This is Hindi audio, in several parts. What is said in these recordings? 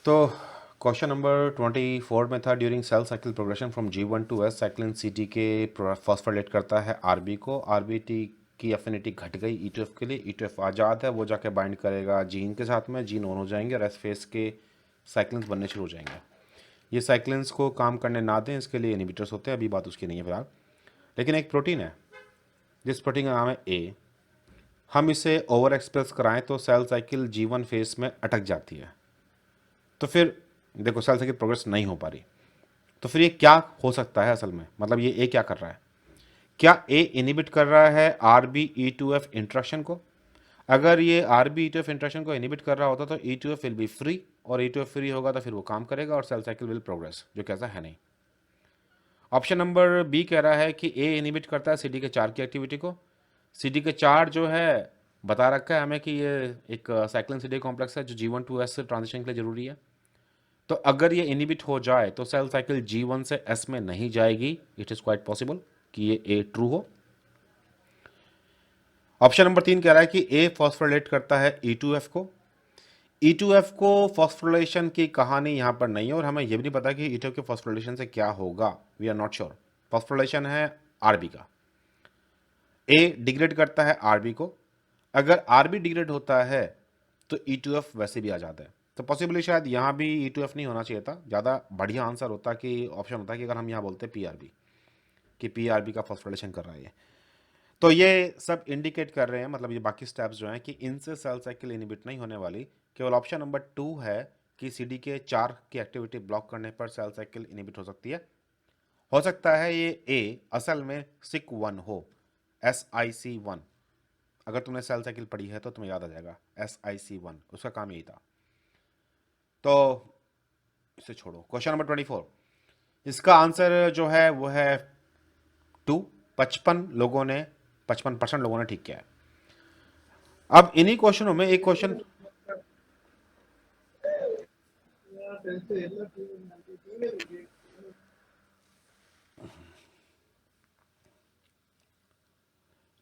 तो क्वेश्चन नंबर 24 में था, during cell cycle progression from G1 to S cyclin CT के फॉस्फोराइलेट करता है RB को। RBT की एफिनिटी घट गई E2F के लिए। E2F आज़ाद है, वो जाके बाइंड करेगा जीन के साथ में, जीन ऑन हो जाएंगे और एस फेस के साइक्लिन्स बनने शुरू हो जाएंगे। ये साइक्लिन्स को काम करने ना दें, इसके लिए इनिबिटर्स होते हैं, अभी बात उसकी नहीं है फिलहाल। लेकिन एक प्रोटीन है जिस प्रोटीन का नाम है A, हम इसे ओवर एक्सप्रेस कराएं तो सेल साइकिल G1 फेस में अटक जाती है। तो फिर देखो, सेल साइकिल प्रोग्रेस नहीं हो पा रही, तो फिर ये क्या हो सकता है असल में? मतलब ये ए क्या कर रहा है? क्या ए इनिबिट कर रहा है RbE2F इंट्रैक्शन को? अगर ये RbE2F इंट्रैक्शन को इनिबिट कर रहा होता तो E2F विल बी फ्री, और E2F फ्री होगा तो फिर वो काम करेगा और सेल साइकिल विल प्रोग्रेस, जो कैसा है नहीं। ऑप्शन नंबर बी कह रहा है कि ए इनिबिट करता है CDK4 की एक्टिविटी को। CDK4 जो है बता रखा है हमें कि ये एक साइक्लिन CDK कॉम्प्लेक्स है जो G1 टू S ट्रांजिशन के लिए जरूरी है। तो अगर ये इनिबिट हो जाए तो सेल साइकिल G1 से S में नहीं जाएगी। इट इज क्वाइट पॉसिबल कि ये ए ट्रू हो। ऑप्शन नंबर 3 कह रहा है कि ए फॉस्फोराइलेट करता है E2F को। E2F को फॉस्फोराइलेशन की कहानी यहां पर नहीं है, और हमें यह भी नहीं पता कि E2F के फॉस्फोराइलेशन से क्या होगा। We are not sure. Phosphorylation है RB का। ए डिग्रेड करता है RB को। अगर RB डिग्रेड होता है तो E2F वैसे भी आ जाता है। तो पॉसिबली शायद यहाँ भी E2F नहीं होना चाहिए था। ज़्यादा बढ़िया आंसर होता कि ऑप्शन होता कि अगर हम यहाँ बोलते PRB, कि PRB का फॉस्फोराइलेशन कर रहा है ये। तो ये सब इंडिकेट कर रहे हैं, मतलब ये बाकी स्टेप्स जो हैं, कि इनसे सेल साइकिल इनिबिट नहीं होने वाली। केवल ऑप्शन नंबर 2 है कि CDK4 की एक्टिविटी ब्लॉक करने पर सेल साइकिल इनिबिट हो सकती है। हो सकता है ये ए असल में SIC1 हो, SIC1। अगर तुमने सेल साइकिल पढ़ी है तो तुम्हें याद आ जाएगा, SIC1 उसका काम यही था। तो इसे छोड़ो। क्वेश्चन नंबर 24, इसका आंसर जो है वो है 2। 55% लोगों ने ठीक किया है। अब इन्हीं क्वेश्चनों में एक क्वेश्चन,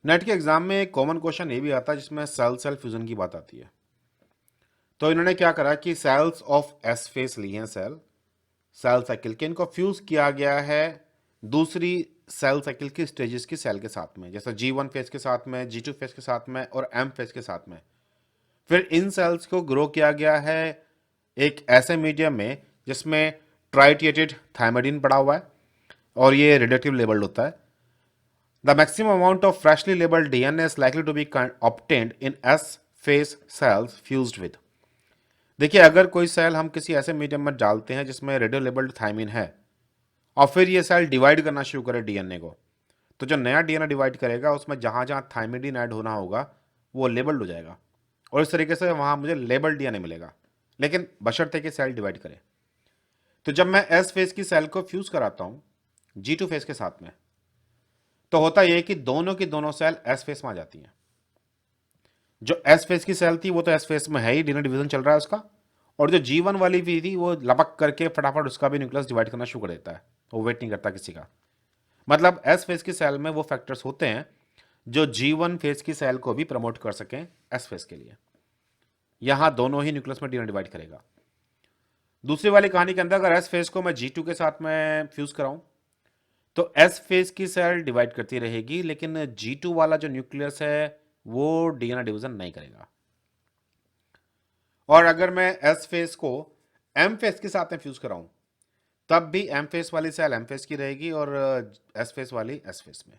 नेट के एग्जाम में एक कॉमन क्वेश्चन ये भी आता है जिसमें सेल सेल फ्यूजन की बात आती है। तो इन्होंने क्या करा कि सेल्स ऑफ एस फेस ली हैं, सेल साइकिल के, इनको फ्यूज किया गया है दूसरी सेल साइकिल की स्टेजेस की सेल के साथ में, जैसे G1 फेज के साथ में, G2 फेज के साथ में और M फेज के साथ में। फिर इन सेल्स को ग्रो किया गया है एक ऐसे मीडियम में जिसमें ट्राइटिएटेड थायमाइडिन पड़ा हुआ है और ये रेडियोएक्टिव लेबल्ड होता है। The maximum amount of freshly labelled DNA is likely to be obtained in S phase cells fused with। देखिए, अगर कोई सेल हम किसी ऐसे मीडियम में डालते हैं जिसमें रेडियो लेबल्ड थायमिन है और फिर ये सेल डिवाइड करना शुरू करे DNA को, तो जो नया DNA डिवाइड करेगा उसमें जहां जहां थायमिडिन ऐड होना होगा वो लेबल्ड हो जाएगा, और इस तरीके से वहां मुझे लेबल्ड DNA मिलेगा, लेकिन बशर्ते कि सेल डिवाइड करे। तो जब मैं एस फेज की सेल को फ्यूज कराता हूं G2 फेज के साथ में, तो होता यह कि दोनों की दोनों सेल एस फेज में आ जाती हैं। जो एस फेज की सेल थी वो तो एस फेज में है ही, डीएनए डिवीजन चल रहा है उसका, और जो G1 वाली भी थी वो लपक करके फटाफट उसका भी न्यूक्लियस डिवाइड करना शुरू कर देता है, वो वेट नहीं करता किसी का। मतलब एस फेज की सेल में वो फैक्टर्स होते हैं जो G1 फेज की सेल को भी प्रमोट कर सकें एस फेज के लिए। यहां दोनों ही न्यूक्लियस में डीएनए डिवाइड करेगा। दूसरी वाली कहानी के अंदर अगर एस फेज को मैं G2 के साथ में फ्यूज कराऊं तो एस फेज की सेल डिवाइड करती रहेगी, लेकिन G2 वाला जो न्यूक्लियस है वो डीएनए डिवीजन नहीं करेगा। और अगर मैं एस फेज को एम फेज के साथ में फ्यूज कराऊं तब भी एम फेज वाली सेल एम फेज की रहेगी और एस फेज वाली एस फेज में।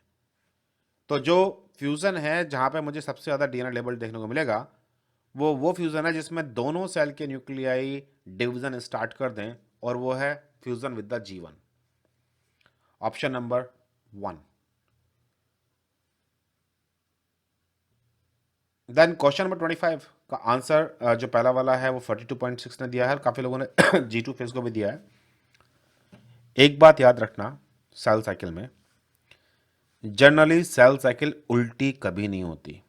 तो जो फ्यूजन है जहां पे मुझे सबसे ज्यादा डीएनए लेबल देखने को मिलेगा वो फ्यूजन है जिसमें दोनों सेल के न्यूक्लियाई डिवीजन स्टार्ट कर दें, और वो है fusion with the G1। Option number 1। Then question number 25 का आंसर जो पहला वाला है वो 42.6 ने दिया है, काफी लोगों ने G2 फेज को भी दिया है। एक बात याद रखना, सेल साइकिल में जनरली सेल साइकिल उल्टी कभी नहीं होती।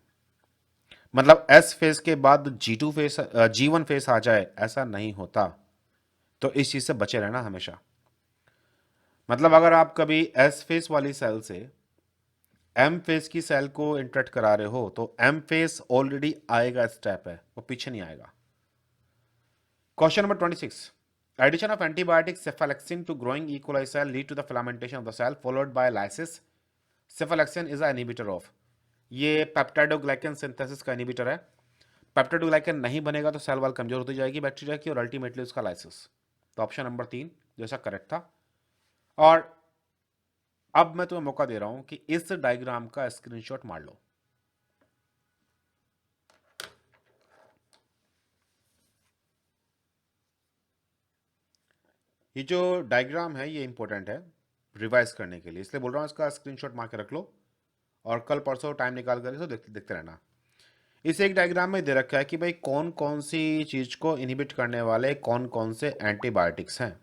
मतलब एस फेज के बाद G2 फेज G1 फेज आ जाए, ऐसा नहीं होता। तो इस चीज से बचे रहना हमेशा। मतलब अगर आप कभी एस फेज वाली सेल से एम फेज की सेल को इंटरेक्ट करा रहे हो तो एम फेज ऑलरेडी आएगा, स्टेप है, वो पीछे नहीं आएगा। Question number 26. Addition of antibiotic cefalexin to growing E. coli cell lead to the fermentation of the cell followed by lysis. Cefalexin is an inhibitor of. ये पेप्टाइडोग्लाइकन सिंथेसिस का इनहिबिटर है. पेप्टाइडोग्लाइकन नहीं बनेगा तो सेल वाल कमजोर होती जाएगी बैक्टीरिया की और अल्टीमेटली उसका लाइसिस. तो ऑप्शन नंबर 3 जैसा करेक्ट था. और अब मैं तुम्हें मौका दे रहा हूं कि इस डायग्राम का स्क्रीनशॉट मार लो. ये जो डायग्राम है ये इंपॉर्टेंट है रिवाइज करने के लिए, इसलिए बोल रहा हूँ इसका स्क्रीनशॉट मार के रख लो और कल परसों टाइम निकाल कर इसको देखते रहना. इस एक डायग्राम में दे रखा है कि भाई कौन कौन सी चीज को इनहिबिट करने वाले कौन कौन से एंटीबायोटिक्स हैं.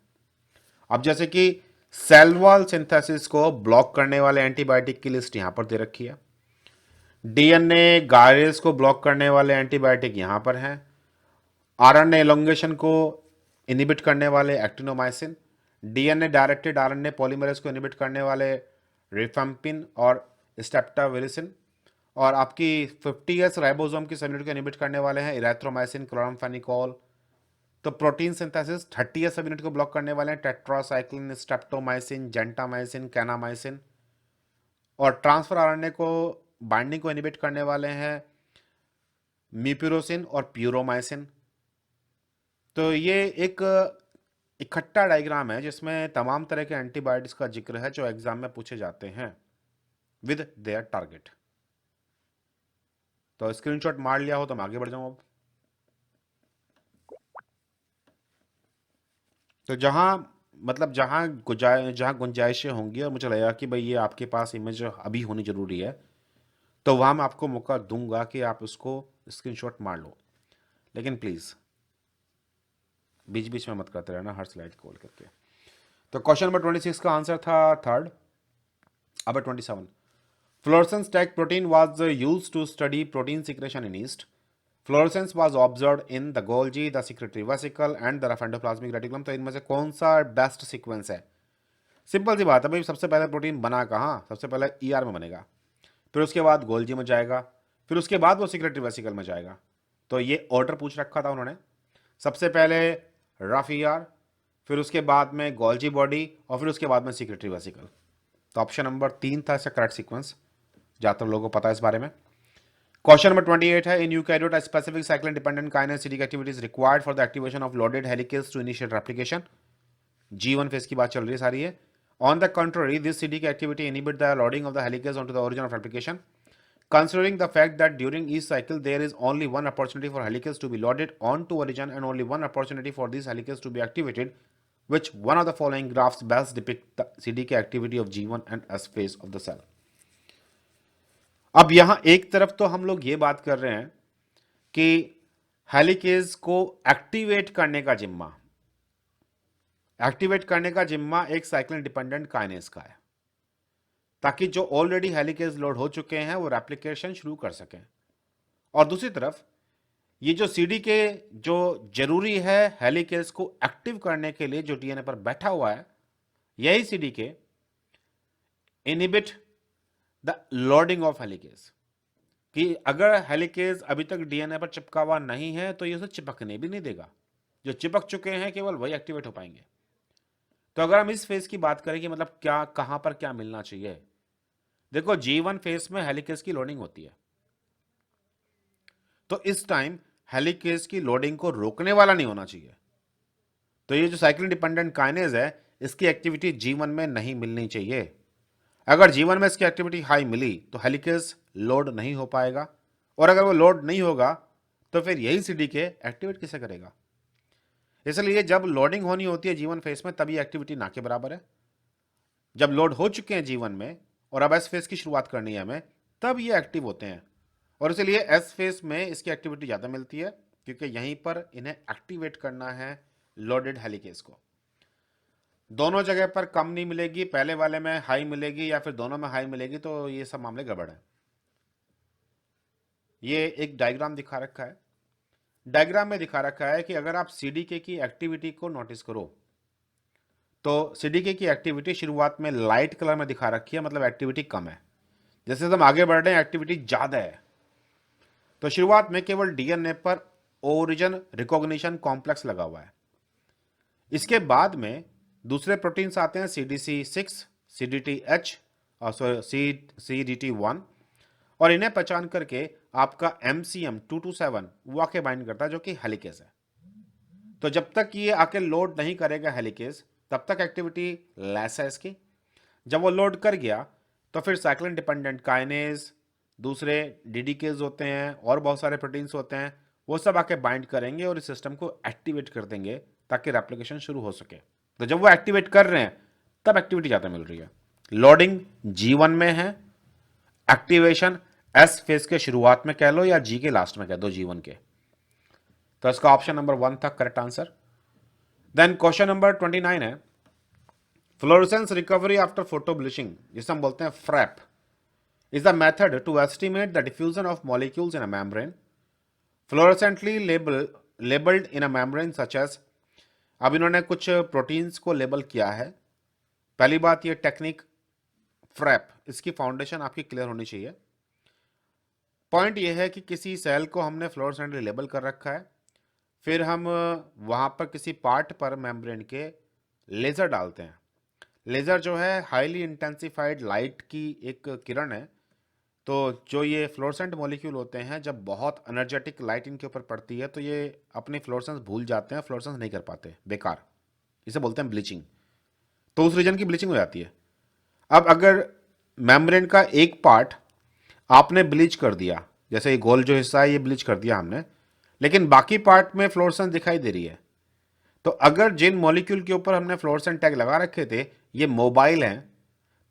अब जैसे कि सेल वॉल सिंथेसिस को ब्लॉक करने वाले एंटीबायोटिक की लिस्ट यहां पर दे रखी है. डीएनए गायरेज को ब्लॉक करने वाले एंटीबायोटिक यहां पर हैं. आरएनए एलोंगेशन को इनहिबिट करने वाले actinomycin, DNA directed RNA polymerase को इनहिबिट करने वाले रिफेम्पिन और स्टेप्टाविलिसिन, और आपकी 50S राइबोसोम की सबयूनिट को इनहिबिट करने वाले हैं इरेथ्रोमाइसिन, क्लोरामफेनिकोल. तो प्रोटीन सिंथेसिस 30S सबयूनिट को ब्लॉक करने वाले हैं टेट्रासाइक्लिन, स्ट्रेप्टोमाइसिन, जेंटामाइसिन, कैनामाइसिन, और ट्रांसफर आरएनए को बाइंडिंग को इनहिबिट करने वाले हैं म्यूपिरोसिन और प्यूरोमाइसिन. तो ये एक इकट्ठा डायग्राम है जिसमें तमाम तरह के एंटीबायोटिक्स का जिक्र है जो एग्जाम में पूछे जाते हैं विद देयर टारगेट. तो स्क्रीनशॉट मार लिया हो तो मैं आगे बढ़ जाऊं. अब तो जहां गुंजाइशें होंगी और मुझे लगेगा कि भाई ये आपके पास इमेज अभी होनी जरूरी है तो वहां मैं आपको मौका दूंगा कि आप उसको स्क्रीनशॉट मार लो. लेकिन प्लीज बीच बीच में मत करते रहना हर स्लाइड कॉल करके. तो क्वेश्चन नंबर 26 का आंसर था थर्ड. अब 27. Fluorescence tag protein was used to study protein secretion in yeast. Fluorescence was observed in the Golgi, the secretory vesicle and the rough endoplasmic reticulum. तो इनमें से कौन सा बेस्ट सीक्वेंस है? सिंपल सी बात है भाई, सबसे पहले प्रोटीन बना कहाँ? सबसे पहले ईआर में बनेगा, फिर उसके बाद गोल्जी में जाएगा, फिर उसके बाद वो सिक्रेटरी वेसिकल में जाएगा. तो ये ऑर्डर पूछ रखा था उन्होंने. सबसे पहले रफ ईआर, फिर उसके बाद में गोल्जी बॉडी और फिर उसके बाद में सिक्रेटरी वेसिकल. तो ऑप्शन नंबर 3 था इसका करेक्ट सीक्वेंस. ज़्यादातर लोगों को पता है इस बारे में. क्वेश्चन नंबर 28 है in eukaryote a specific cyclin dependent kinase CDK activity is required for the activation of loaded helicase to initiate replication. G1 phase की बात चल रही है सारी है. On the contrary this CDK activity inhibit the loading of the helicase on to the origin of replication. Considering the fact that during each cycle there is only one opportunity for helicase to be loaded onto origin and only one opportunity for these helicases to be activated, which one of the following graphs best depict the CDK activity of G1 and S phase of the cell. अब यहां एक तरफ तो हम लोग ये बात कर रहे हैं कि हेलिकेज को एक्टिवेट करने का जिम्मा एक साइक्लिन डिपेंडेंट काइनेज का है ताकि जो ऑलरेडी हेलिकेज लोड हो चुके हैं वो रेप्लिकेशन शुरू कर सकें. और दूसरी तरफ ये जो सीडीके जो जरूरी है हेलिकेज को एक्टिव करने के लिए जो डीएनए पर बैठा हुआ है, यही CDK inhibit the loading of helicase. कि अगर हेलिकेज अभी तक डीएनए पर चिपका हुआ नहीं है तो ये उसे चिपकने भी नहीं देगा. जो चिपक चुके हैं केवल वही एक्टिवेट हो पाएंगे. तो अगर हम इस फेज की बात करें कि मतलब क्या कहां पर क्या मिलना चाहिए, देखो G1 फेज में हेलिकेज की लोडिंग होती है तो इस टाइम हेलिकेज की लोडिंग को रोकने वाला नहीं होना चाहिए. तो ये जो साइक्लिन डिपेंडेंट काइनेज है इसकी एक्टिविटी G1 में नहीं मिलनी चाहिए. अगर G1 में इसकी एक्टिविटी हाई मिली तो हेलिकेज लोड नहीं हो पाएगा, और अगर वो लोड नहीं होगा तो फिर यही सीडीके एक्टिवेट किसे करेगा. इसलिए जब लोडिंग होनी होती है G1 फेज में तभी एक्टिविटी ना के बराबर है. जब लोड हो चुके हैं G1 में और अब एस फेज की शुरुआत करनी है हमें, तब ये एक्टिव होते हैं. और इसलिए एस फेज में इसकी एक्टिविटी ज्यादा मिलती है क्योंकि यहीं पर इन्हें एक्टिवेट करना है लोडेड हेलिकेज को. दोनों जगह पर कम नहीं मिलेगी, पहले वाले में हाई मिलेगी या फिर दोनों में हाई मिलेगी, तो ये सब मामले गड़बड़ है. ये एक डायग्राम दिखा रखा है. डायग्राम में दिखा रखा है कि अगर आप सीडीके की एक्टिविटी को नोटिस करो तो सीडीके की एक्टिविटी शुरुआत में लाइट कलर में दिखा रखी है, मतलब एक्टिविटी कम है. जैसे हम आगे बढ़ रहे हैं एक्टिविटी ज्यादा है. तो शुरुआत में केवल डीएनए पर ओरिजिन रिकॉग्निशन कॉम्प्लेक्स लगा हुआ है। इसके बाद में दूसरे प्रोटीन्स आते हैं CDC6, CDTH और CDT1, और इन्हें पहचान करके आपका MCM227 वो आके बाइंड करता है, जो कि हेलिकेज है। तो जब तक ये आके लोड नहीं करेगा हेलिकेज, तब तक एक्टिविटी लेस है इसकी। जब वो लोड कर गया तो फिर साइक्लिन डिपेंडेंट काइनेज, दूसरे डीडीकेज होते हैं और बहुत सारे प्रोटीन्स होते हैं, वो सब आके बाइंड करेंगे और इस सिस्टम को एक्टिवेट कर देंगे ताकि रेप्लिकेशन शुरू हो सके। तो जब वो एक्टिवेट कर रहे हैं तब एक्टिविटी ज़्यादा मिल रही है। लोडिंग G1 में है, एक्टिवेशन S फेज के शुरुआत में कह लो या G के लास्ट में कह दो, G1 के। तो इसका ऑप्शन नंबर 1 था correct answer. Then question number 29 है, fluorescence recovery after photo bleaching, जिसे हम बोलते हैं फ्रैप, is the method to estimate the diffusion of molecules in a membrane fluorescently labeled in a membrane such as। अब इन्होंने कुछ प्रोटीन्स को लेबल किया है। पहली बात, ये टेक्निक फ्रैप, इसकी फाउंडेशन आपकी क्लियर होनी चाहिए। पॉइंट ये है कि किसी सेल को हमने फ्लोरेसेंटली लेबल कर रखा है, फिर हम वहां पर किसी पार्ट पर मेम्ब्रेन के लेजर डालते हैं। लेजर जो है हाईली इंटेंसिफाइड लाइट की एक किरण है। तो जो ये फ्लोरेसेंट मॉलिक्यूल होते हैं, जब बहुत एनर्जेटिक लाइट इनके ऊपर पड़ती है तो ये अपनी फ्लोरेसेंस भूल जाते हैं, फ्लोरेसेंस नहीं कर पाते, बेकार। इसे बोलते हैं ब्लीचिंग। तो उस रीजन की ब्लीचिंग हो जाती है। अब अगर मेम्ब्रेन का एक पार्ट आपने ब्लीच कर दिया, जैसे ये गोल जो हिस्सा है ये ब्लीच कर दिया हमने, लेकिन बाकी पार्ट में फ्लोरेसेंस दिखाई दे रही है, तो अगर जिन मॉलिक्यूल के ऊपर हमने फ्लोरेसेंट टैग लगा रखे थे ये मोबाइल हैं,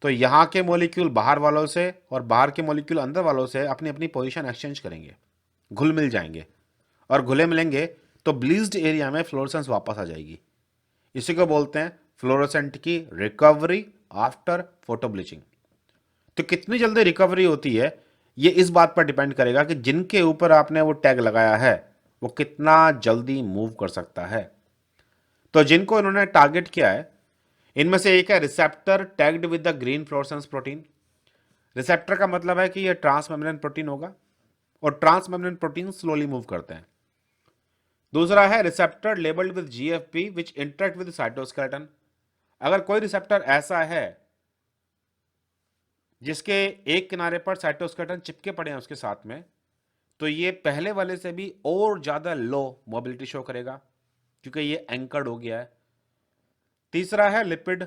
तो यहाँ के मॉलिक्यूल बाहर वालों से और बाहर के मॉलिक्यूल अंदर वालों से अपनी अपनी पोजीशन एक्सचेंज करेंगे, घुल मिल जाएंगे, और घुले मिलेंगे तो ब्लीच्ड एरिया में फ्लोरेसेंस वापस आ जाएगी। इसी को बोलते हैं फ्लोरेसेंट की रिकवरी आफ्टर फोटो ब्लीचिंग। तो कितनी जल्दी रिकवरी होती है ये इस बात पर डिपेंड करेगा कि जिनके ऊपर आपने वो टैग लगाया है वो कितना जल्दी मूव कर सकता है। तो जिनको इन्होंने टारगेट किया है, इनमें से एक है receptor tagged with the green fluorescence protein. Receptor का मतलब है कि ये ट्रांसमेम्ब्रेन प्रोटीन होगा, और ट्रांसमेम्ब्रेन प्रोटीन स्लोली मूव करते हैं। दूसरा है receptor labelled with GFP which interact with cytoskeleton. अगर कोई रिसेप्टर ऐसा है जिसके एक किनारे पर साइटोस्केलेटन चिपके पड़े हैं उसके साथ में, तो ये पहले वाले से भी और ज्यादा लो मोबिलिटी शो करेगा क्योंकि ये एंकर्ड हो गया है। तीसरा है लिपिड।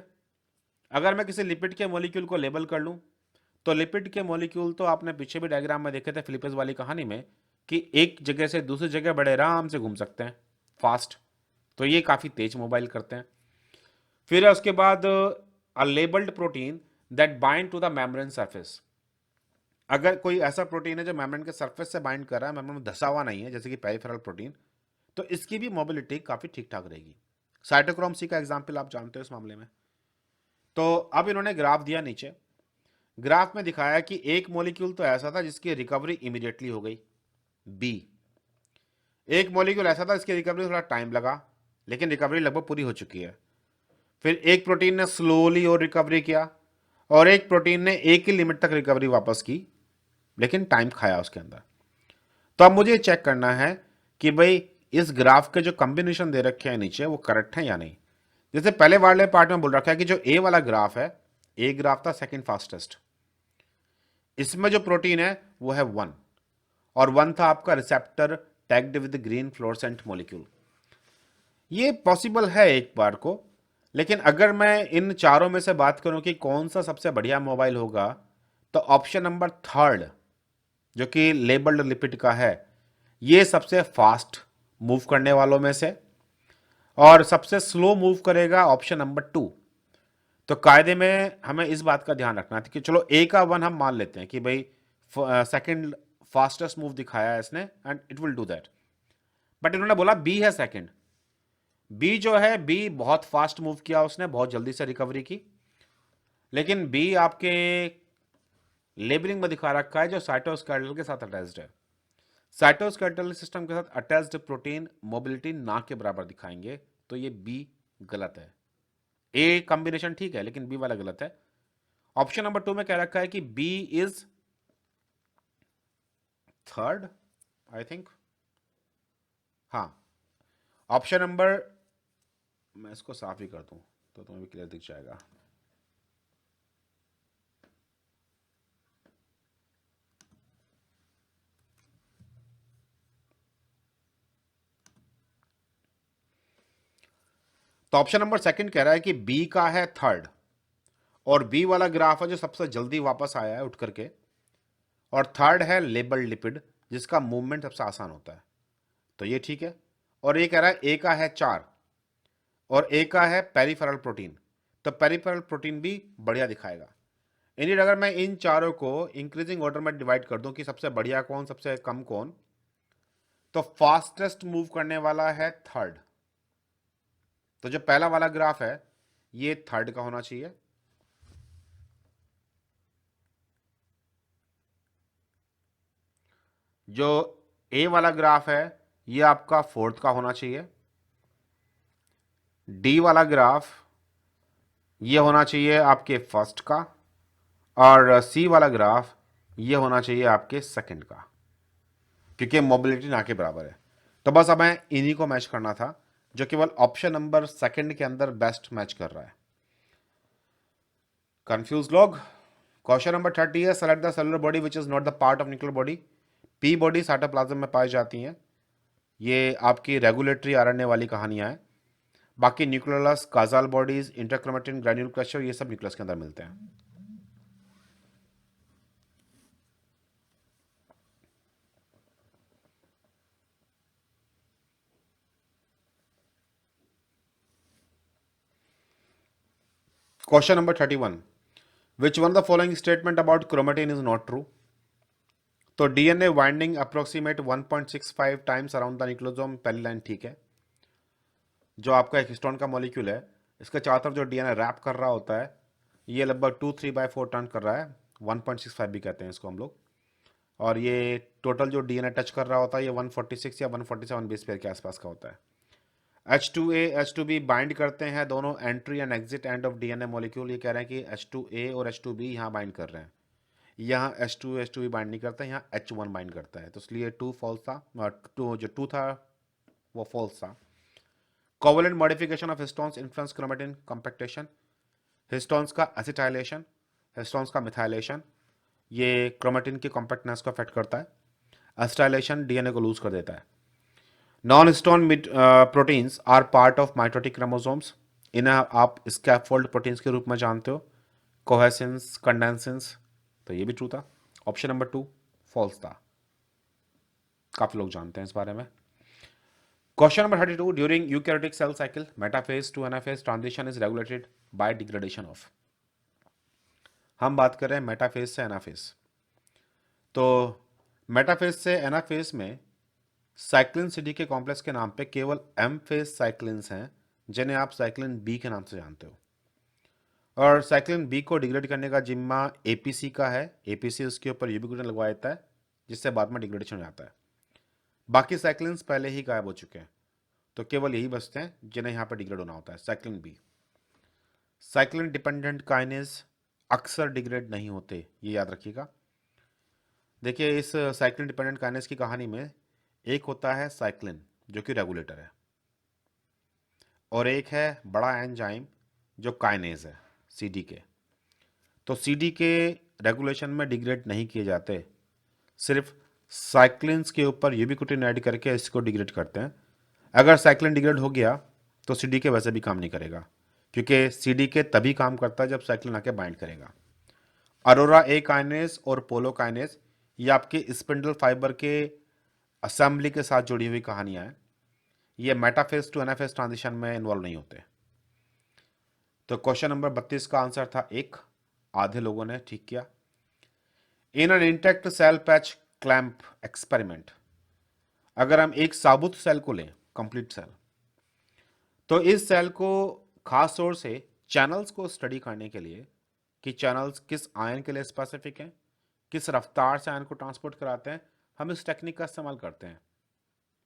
अगर मैं किसी लिपिड के मॉलिक्यूल को लेबल कर लूं, तो लिपिड के मॉलिक्यूल तो आपने पीछे भी डायग्राम में देखे थे फिलिपेस वाली कहानी में, कि एक जगह से दूसरी जगह बड़े आराम से घूम सकते हैं फास्ट, तो ये काफ़ी तेज मोबाइल करते हैं। फिर है उसके बाद a labelled protein that bind to the membrane surface. अगर कोई ऐसा प्रोटीन है जो मेम्ब्रेन के सरफेस से बाइंड कर रहा है, मेम्ब्रेन में धसा हुआ नहीं है, जैसे कि पेरिफेरल प्रोटीन, तो इसकी भी मोबिलिटी काफ़ी ठीक ठाक रहेगी। साइटोक्रोम C का एग्जाम्पल आप जानते हो इस मामले में। तो अब इन्होंने ग्राफ दिया नीचे। ग्राफ में दिखाया कि एक मॉलिक्यूल तो ऐसा था जिसकी रिकवरी इमीडिएटली हो गई, बी। एक मॉलिक्यूल ऐसा था जिसकी रिकवरी थोड़ा टाइम लगा, लेकिन रिकवरी लगभग पूरी हो चुकी है। फिर एक प्रोटीन ने स्लोली और रिकवरी किया, और एक प्रोटीन ने एक ही लिमिट तक रिकवरी वापस की, लेकिन टाइम खाया उसके अंदर। तो अब मुझे चेक करना है कि भाई इस ग्राफ के जो कॉम्बिनेशन दे रखे हैं नीचे वो करेक्ट है या नहीं। जैसे पहले वाले पार्ट में बोल रखा है कि जो ए वाला ग्राफ है, ए ग्राफ था सेकंड फास्टेस्ट, इसमें जो प्रोटीन है वो है 1, और 1 था आपका receptor tagged with green fluorescent molecule. ये पॉसिबल है एक बार को, लेकिन अगर मैं इन चारों में से बात करूं कि कौन सा सबसे बढ़िया मोबाइल होगा, तो ऑप्शन नंबर 3 जो कि लेबल्ड लिपिड का है, ये सबसे फास्ट मूव करने वालों में से, और सबसे स्लो मूव करेगा ऑप्शन नंबर 2। तो कायदे में हमें इस बात का ध्यान रखना था कि चलो ए का 1 हम मान लेते हैं कि भाई सेकंड फास्टेस्ट मूव दिखाया है इसने and it will do that, but इन्होंने बोला बी है सेकंड। बी जो है, बी बहुत फास्ट मूव किया उसने, बहुत जल्दी से रिकवरी की, लेकिन बी आपके लेबलिंग में दिखा रखा है जो साइटोस्केलेटल के साथ अटैच्ड है। साइटोस्केलेटल सिस्टम के साथ अटैच्ड प्रोटीन मोबिलिटी ना के बराबर दिखाएंगे, तो ये बी गलत है। ए कॉम्बिनेशन ठीक है, लेकिन बी वाला गलत है। ऑप्शन नंबर 2 में कह रखा है कि B is third, I think. हाँ, ऑप्शन नंबर, मैं इसको साफ ही कर दूं तो तुम्हें भी क्लियर दिख जाएगा। तो ऑप्शन नंबर सेकंड कह रहा है कि बी का है थर्ड, और बी वाला ग्राफ है जो सबसे जल्दी वापस आया है उठ करके, और थर्ड है लेबल लिपिड जिसका मूवमेंट सबसे आसान होता है, तो ये ठीक है। और ये कह रहा है ए का है चार और ए का है पेरिफेरल प्रोटीन, तो पेरिफेरल प्रोटीन भी बढ़िया दिखाएगा। इनफैक्ट अगर मैं इन चारों को इंक्रीजिंग ऑर्डर में डिवाइड कर दूं कि सबसे बढ़िया कौन सबसे कम कौन, तो फास्टेस्ट मूव करने वाला है थर्ड। तो जो पहला वाला ग्राफ है ये थर्ड का होना चाहिए, जो ए वाला ग्राफ है ये आपका फोर्थ का होना चाहिए, डी वाला ग्राफ ये होना चाहिए आपके फर्स्ट का, और सी वाला ग्राफ ये होना चाहिए आपके सेकंड का, क्योंकि मोबिलिटी ना के बराबर है। तो बस अब हमें इन्हीं को मैच करना था, जो केवल ऑप्शन नंबर सेकंड के अंदर बेस्ट मैच कर रहा है। कंफ्यूज लोग। क्वेश्चन नंबर 30 है, select the cellular body which is not the part of nuclear body. P body cytoplasm में पाई जाती हैं, ये आपकी रेगुलेटरी आरएनए वाली कहानियां हैं। बाकी nucleolus, Cajal bodies, interchromatin, granule cluster, ये सब न्यूक्लियस के अंदर मिलते हैं। Question number 31, which one the following statement about chromatin is not true. तो DNA winding approximate 1.65 times around the nucleosome, पहली लाइन ठीक है। जो आपका एक हिस्टोन का मॉलिक्यूल है, इसके चारों तरफ जो डीएनए रैप कर रहा होता है, ये लगभग 2-3/4 टर्न कर रहा है, 1.65 भी कहते हैं इसको हम लोग। और ये टोटल जो डीएनए टच कर रहा होता है ये 146 या 147 बेस पेयर के आसपास का होता है। H2A H2B बाइंड करते हैं दोनों entry and exit end of DNA molecule. ये कह रहे हैं कि H2A और H2B यहाँ बाइंड कर रहे हैं, यहाँ H2 बाइंड नहीं करता, यहाँ H1 बाइंड करता है, तो इसलिए 2 फॉल्स था, जो 2 था वो फॉल्स था। Covalent modification of histones influence chromatin compaction. Histones का एसिटाइलेशन, हिस्टोन्स का मिथाइलेशन, ये क्रोमेटिन की कॉम्पैक्टनेस को अफेक्ट करता है। एसिटाइलेशन डीएनए को लूज कर देता है। Non histone proteins are part of mitotic chromosomes, इन्हें आप स्कैफोल्ड प्रोटीन्स के रूप में जानते हो, कोहेसिन्स, कंडेंसिन्स, तो ये भी ट्रू था। ऑप्शन नंबर 2 फॉल्स था, काफी लोग जानते हैं इस बारे में। Question number 32, during eukaryotic cell cycle metaphase to anaphase transition is regulated by degradation of. हम बात कर रहे हैं मेटाफेज से एनाफेज। तो मेटाफेज से एनाफेज में साइक्लिन सिटी के कॉम्प्लेक्स के नाम पे केवल एम फेज साइक्लिन्स हैं, जिन्हें आप साइक्लिन बी के नाम से जानते हो। और साइक्लिन बी को डिग्रेड करने का जिम्मा एपीसी का है, एपीसी उसके ऊपर यूबिक्विटिन लगवा देता है, जिससे बाद में डिग्रेडेशन हो जाता है। बाकी साइक्लिन्स पहले ही गायब हो चुके हैं, तो केवल यही बचते हैं जिन्हें यहाँ पर डिग्रेड होना होता है, cyclin B. Cyclin dependent kinase अक्सर डिग्रेड नहीं होते, ये याद रखिएगा। देखिए इस साइक्लिन डिपेंडेंट काइनेज की कहानी में एक होता है साइक्लिन जो कि रेगुलेटर है, और एक है बड़ा एंजाइम जो काइनेज है, सीडी के। तो सीडी के रेगुलेशन में डिग्रेड नहीं किए जाते, सिर्फ साइक्लिन्स के ऊपर यूबिक्विटिन ऐड करके इसको डिग्रेड करते हैं। अगर साइक्लिन डिग्रेड हो गया तो सीडी के वैसे भी काम नहीं करेगा, क्योंकि सीडी के तभी काम करता है जब साइक्लिन आके बाइंड करेगा। अरोरा ए काइनेज और पोलो काइनेज ये आपके स्पिंडल फाइबर के असेंबली के साथ जुड़ी हुई कहानियां हैं, ये मेटाफेज टू एनाफेज ट्रांजिशन में इन्वॉल्व नहीं होते। तो क्वेश्चन नंबर 32 का आंसर था एक, आधे लोगों ने ठीक किया। In an intact cell patch clamp experiment, अगर हम एक साबुत सेल को लें, कंप्लीट सेल, तो इस सेल को खास तौर से चैनल्स को स्टडी करने के लिए कि चैनल्स किस आयन के लिए स्पेसिफिक हैं, किस रफ्तार से आयन को ट्रांसपोर्ट कराते हैं, हम इस टेक्निक का इस्तेमाल करते हैं,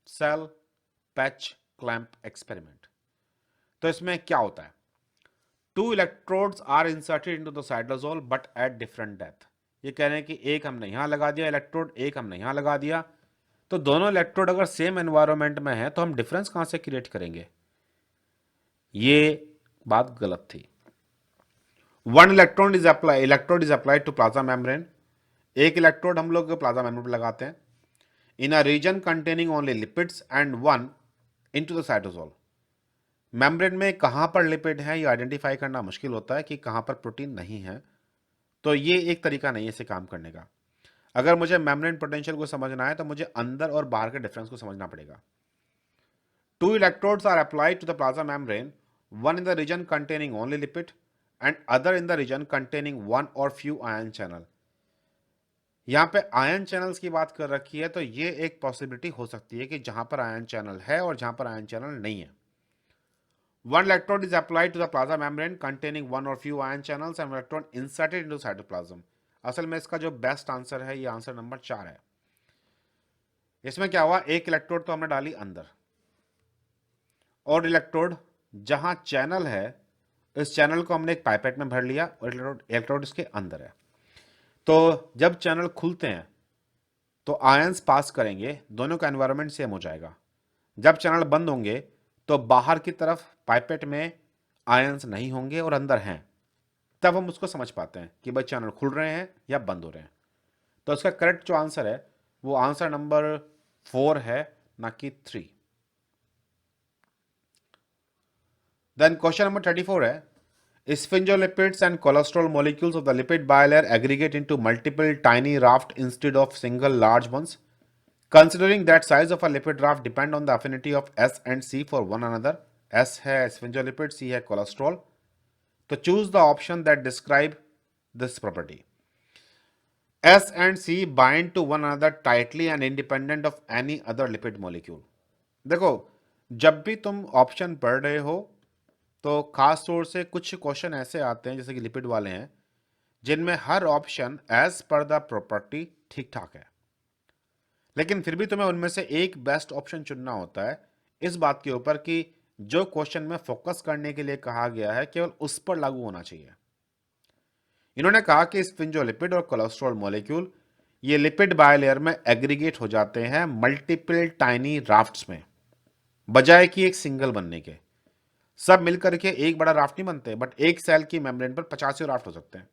सेल पैच क्लैंप एक्सपेरिमेंट। तो इसमें क्या होता है, 2 electrodes are inserted into the cytosol but at different depth. ये कह रहे हैं कि एक हमने यहां लगा दिया इलेक्ट्रोड, एक हमने यहां लगा दिया, तो दोनों इलेक्ट्रोड अगर सेम एनवायरनमेंट में है तो हम डिफरेंस कहां से क्रिएट करेंगे? ये बात गलत थी। One electrode is applied to plasma membrane. एक इलेक्ट्रोड हम लोग प्लाज्मा मेम्ब्रेन पर लगाते हैं in a region containing only lipids and one into the cytosol. Membrane में कहां पर लिपिड है ये आइडेंटिफाई करना मुश्किल होता है कि कहां पर प्रोटीन नहीं है, तो ये एक तरीका नहीं है इसे काम करने का। अगर मुझे मेम्ब्रेन पोटेंशियल को समझना है तो मुझे अंदर और बाहर के डिफरेंस को समझना पड़ेगा। Two electrodes are applied to the plasma membrane, one in the region containing only lipid and other in the region containing one or few ion channel। यहां पे आयन चैनल्स की बात कर रखी है, तो ये एक पॉसिबिलिटी हो सकती है कि जहां पर आयन चैनल है और जहां पर आयन चैनल नहीं है। One electrode is applied to the plasma membrane containing one or few ion channels and electron inserted into cytoplasm। असल में इसका जो बेस्ट आंसर है ये आंसर नंबर 4 है। इसमें क्या हुआ, एक इलेक्ट्रोड तो हमने डाली अंदर और इलेक्ट्रोड जहां चैनल है इस चैनल को हमने एक पाइपेट में भर लिया और इलेक्ट्रोड इसके अंदर है। तो जब चैनल खुलते हैं तो आयंस पास करेंगे, दोनों का एनवायरनमेंट सेम हो जाएगा। जब चैनल बंद होंगे तो बाहर की तरफ पाइपेट में आयंस नहीं होंगे और अंदर हैं, तब हम उसको समझ पाते हैं कि भाई चैनल खुल रहे हैं या बंद हो रहे हैं। तो इसका करेक्ट जो आंसर है वो आंसर नंबर 4 है, ना कि 3। देन क्वेश्चन नंबर 34 है, sphingolipids and cholesterol molecules of the lipid bilayer aggregate into multiple tiny raft instead of single large ones. Considering that size of a lipid raft depend on the affinity of S and C for one another, S है sphingoलिपिड, C है cholesterol, तो choose the option that describe this property. S and C bind to one another tightly and independent of any other lipid molecule। देखो, जब भी तुम ऑप्शन पढ़ रहे हो तो खास तौर से कुछ क्वेश्चन ऐसे आते हैं जैसे कि लिपिड वाले हैं जिनमें हर option as per the property ठीक ठाक है, लेकिन फिर भी तुम्हें उनमें से एक बेस्ट ऑप्शन चुनना होता है इस बात के ऊपर कि जो क्वेश्चन में फोकस करने के लिए कहा गया है केवल उस पर लागू होना चाहिए। इन्होंने कहा कि स्फिंगोलिपिड और कोलेस्ट्रॉल मॉलिक्यूल ये लिपिड बायलेयर में एग्रीगेट हो जाते हैं मल्टीपल टाइनी राफ्ट्स में, बजाय कि एक सिंगल बनने के। सब मिलकर के एक बड़ा राफ्ट नहीं बनते, बट एक सेल की मेम्ब्रेन पर 50 राफ्ट हो सकते हैं।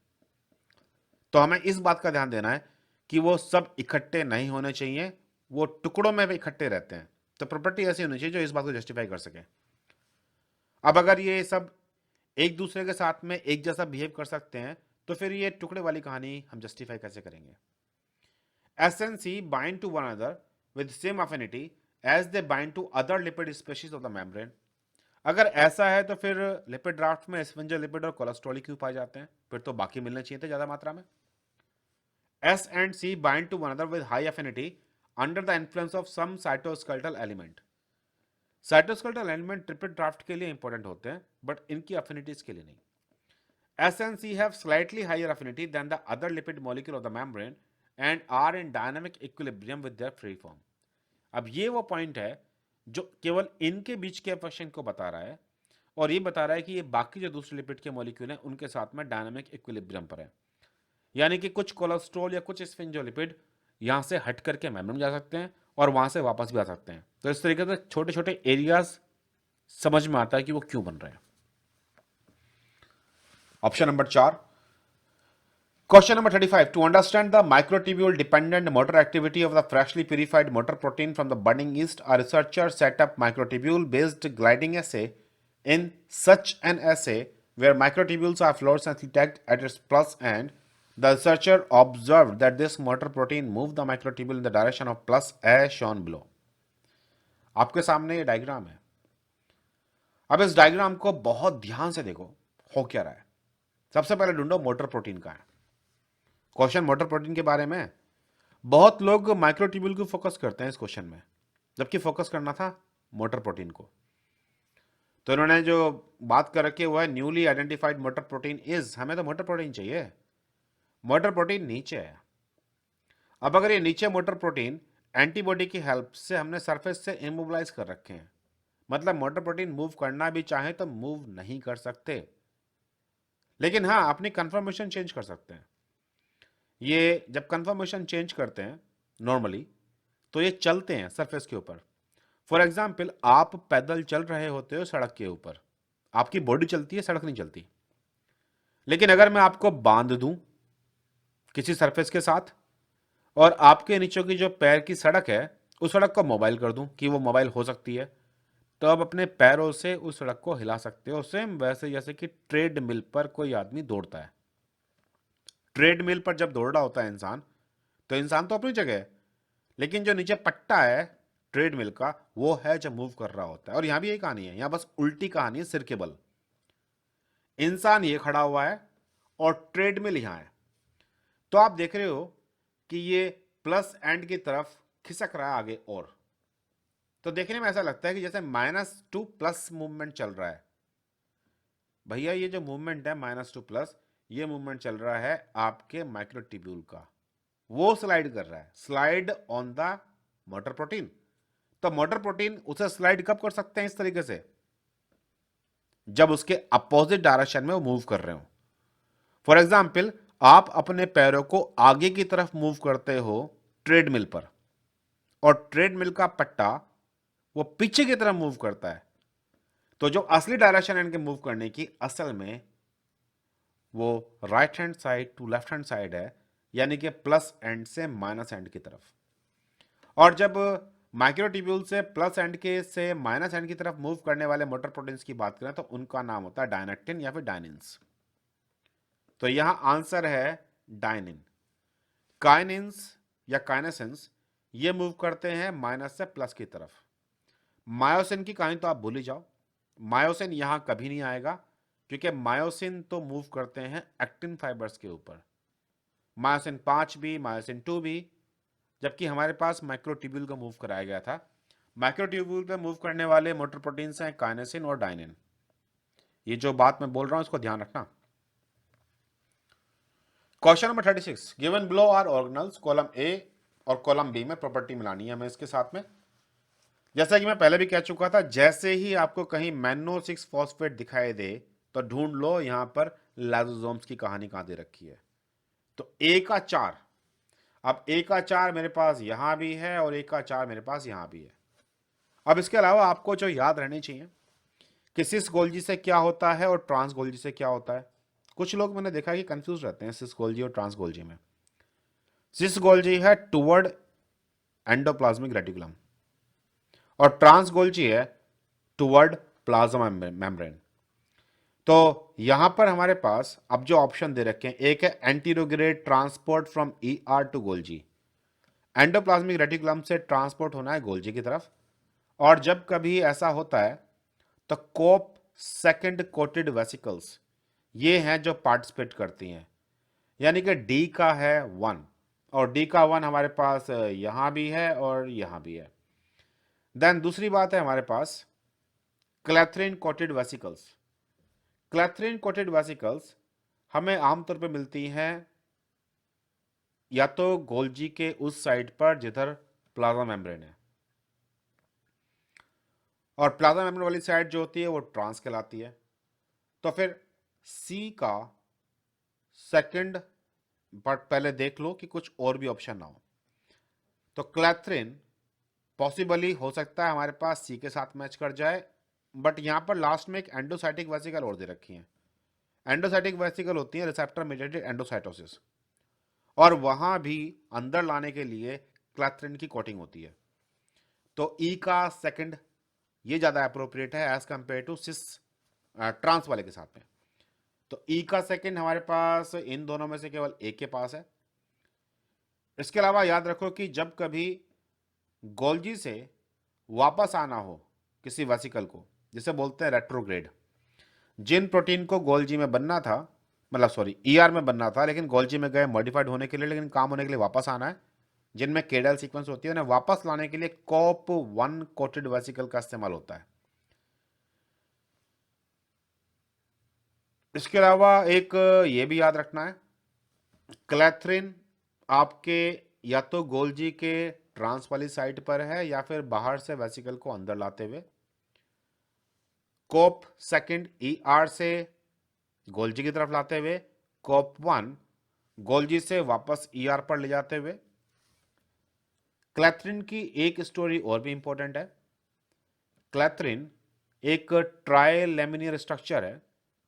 तो हमें इस बात का ध्यान देना है कि वो सब इकट्ठे नहीं होने चाहिए, वो टुकड़ों में भी इकट्ठे रहते हैं। तो प्रॉपर्टी ऐसी होनी चाहिए जो इस बात को जस्टिफाई कर सके। अब अगर ये सब एक दूसरे के साथ में एक जैसा बिहेव कर सकते हैं तो फिर ये टुकड़े वाली कहानी हम जस्टिफाई कैसे करेंगे? S and C bind to one another with same affinity as they bind to other lipid species of the membrane। अगर ऐसा है तो फिर लिपिड ड्राफ्ट में स्फिंगोलिपिड और कोलेस्ट्रॉल क्यों पाए जाते हैं? फिर तो बाकी मिलने चाहिए थे ज्यादा मात्रा में। S and C bind to one another with high affinity under the influence of some cytoskeletal element। Cytoskeletal element triple draft के लिए इंपॉर्टेंट होते हैं बट इनकी अफिनिटीज के लिए नहीं। S and C have slightly higher affinity than the other lipid molecule of the membrane and are in dynamic equilibrium with their free form। अब ये वो पॉइंट है जो केवल इनके बीच के अफेक्शन को बता रहा है और ये बता रहा है कि ये बाकी जो दूसरे लिपिड के मॉलिक्यूल हैं उनके साथ में डायनामिक इक्विलिब्रियम पर है। यानी कि कुछ कोलेस्ट्रॉल या कुछ स्फिंगोलिपिड यहां से हट करके मेम्ब्रेन में जा सकते हैं और वहां से वापस भी आ सकते हैं। तो इस तरीके से छोटे छोटे एरियाज समझ में आता है कि वो क्यों बन रहे हैं। Option number 4। Question number 35. To understand the microtubule dependent motor activity of the freshly purified motor protein from the budding yeast, a researcher set up microtubule based gliding assay। In such an assay where microtubules are fluorescently tagged at its plus end, the researcher observed that this motor protein moved the microtubule in the direction of plus as shown below। आपके सामने ये डायग्राम है। अब इस डायग्राम को बहुत ध्यान से देखो, हो क्या रहा है। सबसे पहले ढूंढो मोटर प्रोटीन का है। क्वेश्चन मोटर प्रोटीन के बारे में। बहुत लोग माइक्रोट्यूब्यूल को फोकस करते हैं इस क्वेश्चन में, जबकि फोकस करना था मोटर प्रोटीन को। तो इन्होंने जो बात कर रखी है वो है newly identified motor protein is, हमें तो मोटर प्रोटीन चाहिए, मोटर प्रोटीन नीचे है। अब अगर ये नीचे मोटर प्रोटीन एंटीबॉडी की हेल्प से हमने सरफेस से इमोबिलाइज कर रखे हैं, मतलब मोटर प्रोटीन मूव करना भी चाहे तो मूव नहीं कर सकते, लेकिन हाँ अपनी कंफर्मेशन चेंज कर सकते हैं। ये जब कंफर्मेशन चेंज करते हैं नॉर्मली तो ये चलते हैं सरफेस के ऊपर। फॉर एग्जाम्पल, आप पैदल चल रहे होते हो सड़क के ऊपर, आपकी बॉडी चलती है, सड़क नहीं चलती। लेकिन अगर मैं आपको बांध दूं किसी सरफेस के साथ और आपके नीचे की जो पैर की सड़क है उस सड़क को मोबाइल कर दूं कि वो मोबाइल हो सकती है, तो आप अपने पैरों से उस सड़क को हिला सकते हो, सेम वैसे जैसे कि ट्रेड मिल पर कोई आदमी दौड़ता है। ट्रेड मिल पर जब दौड़ रहा होता है इंसान, तो इंसान तो अपनी जगह है, लेकिन जो नीचे पट्टा है ट्रेड मिल का, वो है जो मूव कर रहा होता है। और यहां भी यही कहानी है, यहां बस उल्टी कहानी है, सिर के बल। इंसान ये खड़ा हुआ है और ट्रेड मिल यहां है। तो आप देख रहे हो कि ये प्लस एंड की तरफ खिसक रहा है आगे, और तो देखने में ऐसा लगता है कि जैसे माइनस टू प्लस मूवमेंट चल रहा है। भैया ये जो मूवमेंट है माइनस टू प्लस, ये मूवमेंट चल रहा है आपके माइक्रोट्यूब्यूल का, वो स्लाइड कर रहा है, slide on the motor protein. तो मोटर प्रोटीन उसे स्लाइड कब कर सकते हैं इस तरीके से? जब उसके अपोजिट डायरेक्शन में वो मूव कर रहे हो। फॉर एग्जाम्पल, आप अपने पैरों को आगे की तरफ मूव करते हो ट्रेडमिल पर, और ट्रेडमिल का पट्टा वो पीछे की तरफ मूव करता है। तो जो असली डायरेक्शन है इनके मूव करने की, असल में वो right hand side to left hand side है, यानी कि प्लस एंड से माइनस एंड की तरफ। और जब माइक्रोट्यूब्यूल से प्लस एंड के से माइनस एंड की तरफ मूव करने वाले मोटर प्रोटीन्स की बात करें तो उनका नाम होता है डायनेक्टिन या फिर डायनिन्स। तो यहां आंसर है डायनिन। काइनिन्स या काइनेसिन्स ये मूव करते हैं माइनस से प्लस की तरफ। मायोसिन की कहानी तो आप भूल ही जाओ, मायोसिन यहां कभी नहीं आएगा, क्योंकि मायोसिन तो मूव करते हैं एक्टिन फाइबर्स के ऊपर, मायोसिन 5 भी, मायोसिन 2 भी। जबकि हमारे पास माइक्रोट्यूब्यूल को मूव कराया गया था। माइक्रोट्यूब्यूल पे मूव करने वाले मोटर प्रोटीन्स हैं काइनेसिन और डायनिन। ये जो बात मैं बोल रहा हूं इसको ध्यान रखना। Question number 36, given below are organelles, column A और कॉलम बी में प्रॉपर्टी मिलानी है हमें इसके साथ में। जैसा कि मैं पहले भी कह चुका था, जैसे ही आपको कहीं मैनो 6 फॉस्फेट दिखाई दे तो ढूंढ लो यहां पर लाइसोसोम्स की कहानी कहां दे रखी है। तो ए का 4, अब ए का 4 मेरे पास यहां भी है और ए का 4 मेरे पास यहां भी है। अब इसके अलावा आपको जो याद रहनी चाहिए कि सिस गोल्जी से क्या होता है और ट्रांस गोल्जी से क्या होता है। कुछ लोग मैंने देखा कि कंफ्यूज रहते हैं सिस गोल्जी और ट्रांस गोल्जी में। सिस गोल्जी है टुवर्ड एंडोप्लाज्मिक रेटिकुलम और ट्रांस गोल्जी है टुवर्ड प्लाज्मा मेम्ब्रेन। तो यहां पर हमारे पास अब जो ऑप्शन दे रखे हैं, एक है anterograde transport from E R to Golgi, endoplasmic reticulum से ट्रांसपोर्ट होना है गोल्जी की तरफ। और जब कभी ऐसा होता है तो कोप सेकंड कोटेड वेसिकल्स ये हैं जो पार्टिसिपेट करती हैं, यानी कि डी का है 1 और डी का 1 हमारे पास यहां भी है और यहां भी है। देन दूसरी बात है हमारे पास क्लैथरीन कोटेड वेसिकल्स। क्लैथरीन कोटेड वेसिकल्स हमें आमतौर पे मिलती हैं या तो गोल्जी के उस साइड पर जिधर प्लाज्मा मेम्ब्रेन है, और प्लाज्मा मेम्ब्रेन वाली साइड जो होती है वो ट्रांस कहलाती है। तो फिर सी का सेकंड, बट पहले देख लो कि कुछ और भी ऑप्शन ना हो। तो क्लैथरिन पॉसिबली हो सकता है हमारे पास सी के साथ मैच कर जाए, बट यहां पर लास्ट में एक एंडोसाइटिक वेसिकल और दे रखी है। एंडोसाइटिक वेसिकल होती है रिसेप्टर मीडिएटेड एंडोसाइटोसिस, और वहां भी अंदर लाने के लिए क्लैथरिन की कोटिंग होती है। तो ई का सेकंड ये ज्यादा अप्रोप्रिएट है as compare to cis trans वाले के साथ में। तो ई का सेकंड हमारे पास इन दोनों में से केवल एक के पास है। इसके अलावा याद रखो कि जब कभी गोल्जी से वापस आना हो किसी वेसिकल को, जिसे बोलते हैं रेट्रोग्रेड, जिन प्रोटीन को गोल्जी में बनना था, मतलब सॉरी ईआर में बनना था लेकिन गोल्जी में गए मॉडिफाइड होने के लिए, लेकिन काम होने के लिए वापस आना है, जिनमें केडल सीक्वेंस होती है, उन्हें वापस लाने के लिए कॉप 1 कोटेड वेसिकल का इस्तेमाल होता है। इसके अलावा एक ये भी याद रखना है, क्लैथरिन आपके या तो गोल्जी के ट्रांस वाली साइट पर है या फिर बाहर से वेसिकल को अंदर लाते हुए, कोप सेकंड ई आर से गोल्जी की तरफ लाते हुए, कोप 1 गोल्जी से वापस ई आर पर ले जाते हुए। क्लैथरिन की एक स्टोरी और भी इंपॉर्टेंट है। क्लैथरिन एक ट्राई लेमिनियर स्ट्रक्चर है।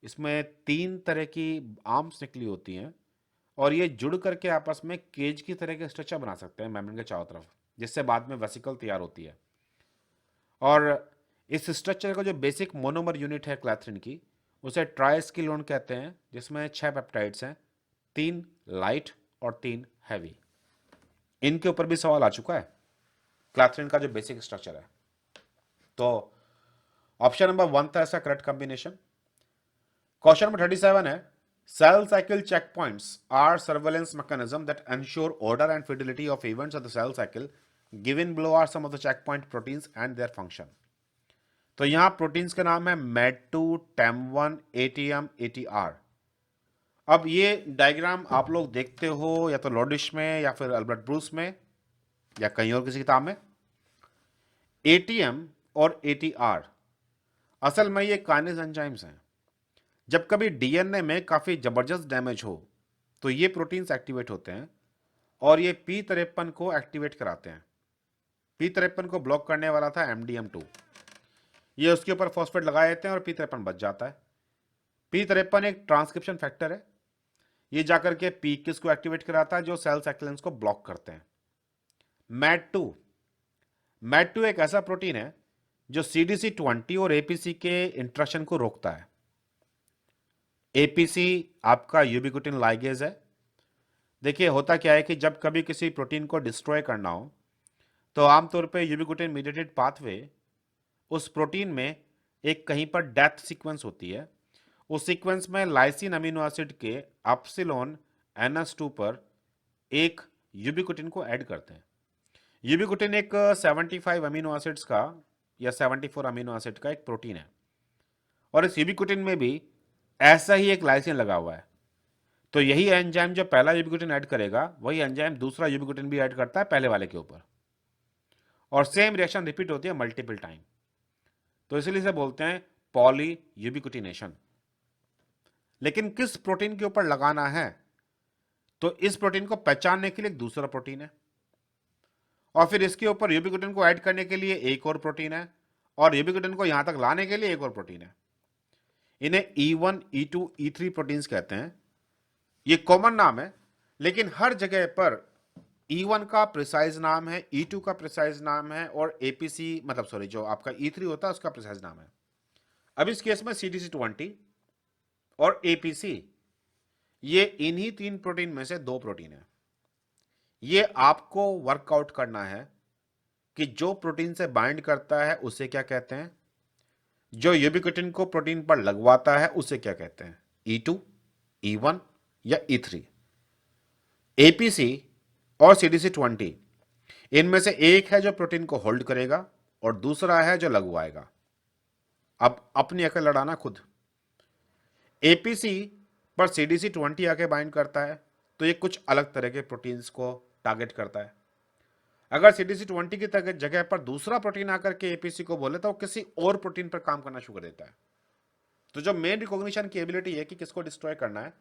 इसमें 3 तरह की आर्म्स निकली होती हैं और ये जुड़ करके आपस में केज की तरह के स्ट्रक्चर बना सकते हैं मेम्ब्रेन के चारों तरफ, जिससे बाद में वेसिकल तैयार होती है। और इस स्ट्रक्चर का जो बेसिक मोनोमर यूनिट है क्लैथरिन की, उसे ट्राइस्किलोन कहते हैं, जिसमें 6 पेप्टाइड्स हैं, 3 लाइट और 3 हैवी। इनके ऊपर भी सवाल आ चुका है, क्लैथरिन का जो बेसिक स्ट्रक्चर है। तो ऑप्शन नंबर 1 था ऐसा करेक्ट कॉम्बिनेशन। क्वेश्चन नंबर 37 है, cell cycle checkpoints are surveillance mechanism that ensure order and fidelity of events of the cell cycle. Given below are some of the checkpoint proteins and their function. तो यहां प्रोटीन्स के नाम है MED2, TAM1, ATM, ATR। अब ये डायग्राम आप लोग देखते हो या तो लॉडिश में या फिर अल्बर्ट ब्रूस में या कहीं और किसी किताब में। ATM और ATR असल में ये काइनेज एंजाइम्स हैं। जब कभी डीएनए में काफ़ी ज़बरदस्त डैमेज हो तो ये प्रोटीन्स एक्टिवेट होते हैं और ये P53 को एक्टिवेट कराते हैं। P53 को ब्लॉक करने वाला था MDM2। ये उसके ऊपर फॉस्फेट लगा देते हैं और P53 बच जाता है। P53 एक ट्रांसक्रिप्शन फैक्टर है। ये जाकर के P21 को एक्टिवेट कराता है जो सेल साइक्लिन्स को ब्लॉक करते हैं। मैड टू एक ऐसा प्रोटीन है जो CDC20 और APC के इंट्रैक्शन को रोकता है। APC आपका यूबिक्विटिन लाइगेज है। देखिए होता क्या है कि जब कभी किसी प्रोटीन को डिस्ट्रॉय करना हो तो आमतौर पे यूबिक्विटिन मीडिएटेड पाथवे उस प्रोटीन में एक कहीं पर डेथ सीक्वेंस होती है। उस सीक्वेंस में लाइसिन अमीनो एसिड के एप्सिलॉन NH2 पर एक यूबिक्विटिन को ऐड करते हैं। यूबिक्विटिन एक 75 अमीनो एसिड्स का या 74 अमीनो एसिड का एक प्रोटीन है और इस यूबिक्विटिन में भी ऐसा ही एक लाइसिन लगा हुआ है। तो यही एंजाइम जो पहला यूबिक्विटिन ऐड करेगा वही एंजाइम दूसरा यूबिक्विटिन भी ऐड करता है पहले वाले के ऊपर, और सेम रिएक्शन रिपीट होती है मल्टीपल टाइम। तो इसलिए इसे बोलते हैं पॉली यूबिक्विटिनेशन। लेकिन किस प्रोटीन के ऊपर लगाना है, तो इस प्रोटीन को पहचानने के लिए एक दूसरा प्रोटीन है और फिर इसके ऊपर यूबिक्विटिन को ऐड करने के लिए एक और प्रोटीन है और यूबिक्विटिन को यहां तक लाने के लिए एक और प्रोटीन है। इन्हें E1, E2, E3 प्रोटीन्स कहते हैं। ये कॉमन नाम है, लेकिन हर जगह पर E1 का प्रिसाइज नाम है, E2 का प्रिसाइज नाम है और APC मतलब सॉरी जो आपका E3 होता है उसका प्रिसाइज नाम है। अब इस केस में CDC20 और APC ये इन्हीं 3 प्रोटीन में से 2 प्रोटीन है। ये आपको वर्कआउट करना है कि जो प्रोटीन से बाइंड करता है उसे क्या कहते हैं, जो यूबिक्विटिन को प्रोटीन पर लगवाता है उसे क्या कहते हैं, E2, E1 या E3। APC और CDC20 इनमें से एक है जो प्रोटीन को होल्ड करेगा और दूसरा है जो लगवाएगा। अब अपनी अकल लड़ाना खुद। APC पर CDC20 आके बाइंड करता है तो ये कुछ अलग तरह के प्रोटीन्स को टारगेट करता है। अगर CDC20 की जगह पर दूसरा प्रोटीन आकर के APC को बोले तो वो किसी और प्रोटीन पर काम करना शुरू कर देता है। तो जो मेन रिकॉग्निशन की एबिलिटी है कि किसको डिस्ट्रॉय करना है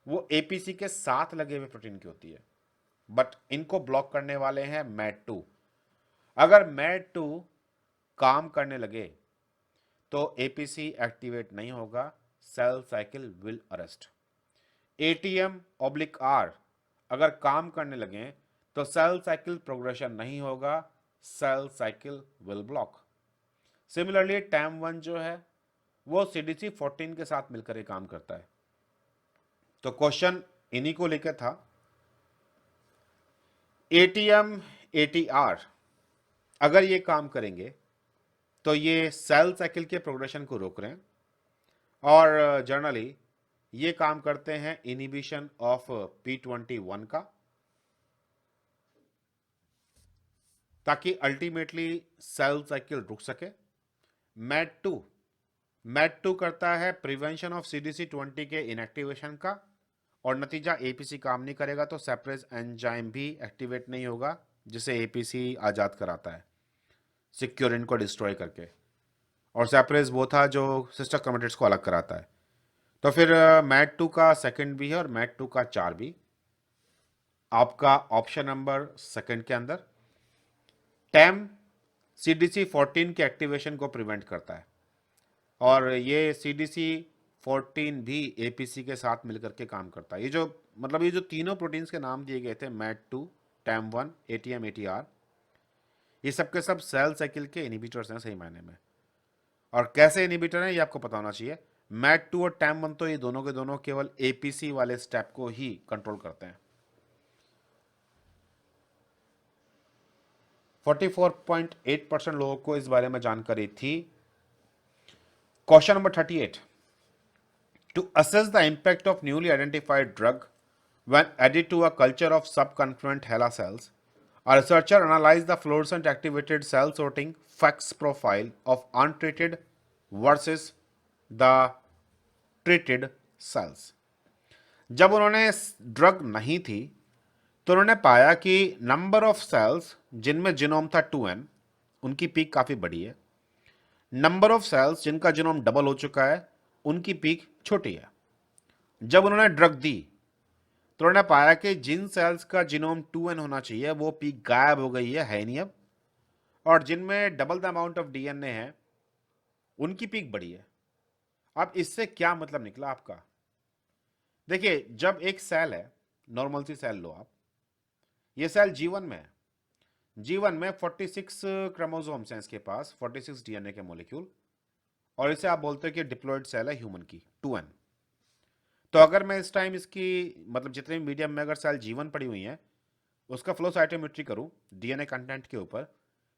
वो APC के साथ लगे हुए प्रोटीन की होती है, बट इनको ब्लॉक करने वाले हैं मैड2। अगर मैड2 काम करने लगे तो APC एक्टिवेट नहीं होगा, cell cycle will arrest. ATM/R अगर काम करने लगे तो सेल साइकिल प्रोग्रेशन नहीं होगा, cell cycle will block. Similarly TAM1 जो है वो CDC14 के साथ मिलकर ये काम करता है। तो क्वेश्चन इन्हीं को लेकर था। ATM ATR अगर ये काम करेंगे तो ये सेल साइकिल के प्रोग्रेशन को रोक रहे हैं और जनरली ये काम करते हैं इनहिबिशन ऑफ P21 का, ताकि अल्टीमेटली सेल साइकिल रुक सके। मैड टू करता है प्रिवेंशन ऑफ CDC20 के इनएक्टिवेशन का और नतीजा APC काम नहीं करेगा तो सेपरेज एंजाइम भी एक्टिवेट नहीं होगा जिसे APC आजाद कराता है सिक्योरिन को डिस्ट्रॉय करके, और सेपरेज वो था जो सिस्टर क्रोमेटिड्स को अलग कराता है। तो फिर मैड2 का सेकंड भी है और मैड2 का 4 भी आपका ऑप्शन नंबर सेकंड के अंदर टैम CDC14 के एक्टिवेशन को प्रिवेंट करता है, और ये CDC14 भी APC के साथ मिलकर के काम करता है। ये जो तीनों प्रोटीन्स के नाम दिए गए थे, MAT2, TAM1, ATM, ATR, ये सब के सब सेल साइकिल के इनिबिटर्स हैं सही मायने में। और कैसे इनिबिटर हैं ये आपको पता होना चाहिए। MAT2 और TAM1 तो ये दोनों के दोनों केवल APC वाले स्टेप को ही कंट्रोल करते हैं। 44.8% लोगों को इस बारे में जानकारी थी। Question number 38, to assess the impact of newly identified drug when added to a culture of subconfluent HeLa cells, a researcher analyzed the fluorescent activated cell sorting FACS profile of untreated versus the treated cells। जब उन्होंने ड्रग नहीं थी तो उन्होंने पाया कि नंबर ऑफ सेल्स जिनमें जीनोम था 2n, उनकी पीक काफ़ी बड़ी है। नंबर ऑफ सेल्स जिनका जीनोम डबल हो चुका है, उनकी पीक छोटी है। जब उन्होंने ड्रग दी तो उन्होंने पाया कि जिन सेल्स का जीनोम 2n होना चाहिए वो पीक गायब हो गई है नहीं अब, और जिनमें double the amount of DNA है उनकी पीक बड़ी है। अब इससे क्या मतलब निकला आपका? देखिए, जब एक सेल है, नॉर्मल सी सेल लो आप, ये सेल जीवन में है। जीवन में 46 क्रोमोसोम्स हैं इसके पास, 46 DNA के मोलिक्यूल, और इसे आप बोलते हैं कि डिप्लॉयड सेल है ह्यूमन की 2n। तो अगर मैं इस टाइम इसकी मतलब जितने मीडियम में अगर सेल जीवन पड़ी हुई हैं उसका फ्लो साइटोमेट्री करूं DNA कंटेंट के ऊपर,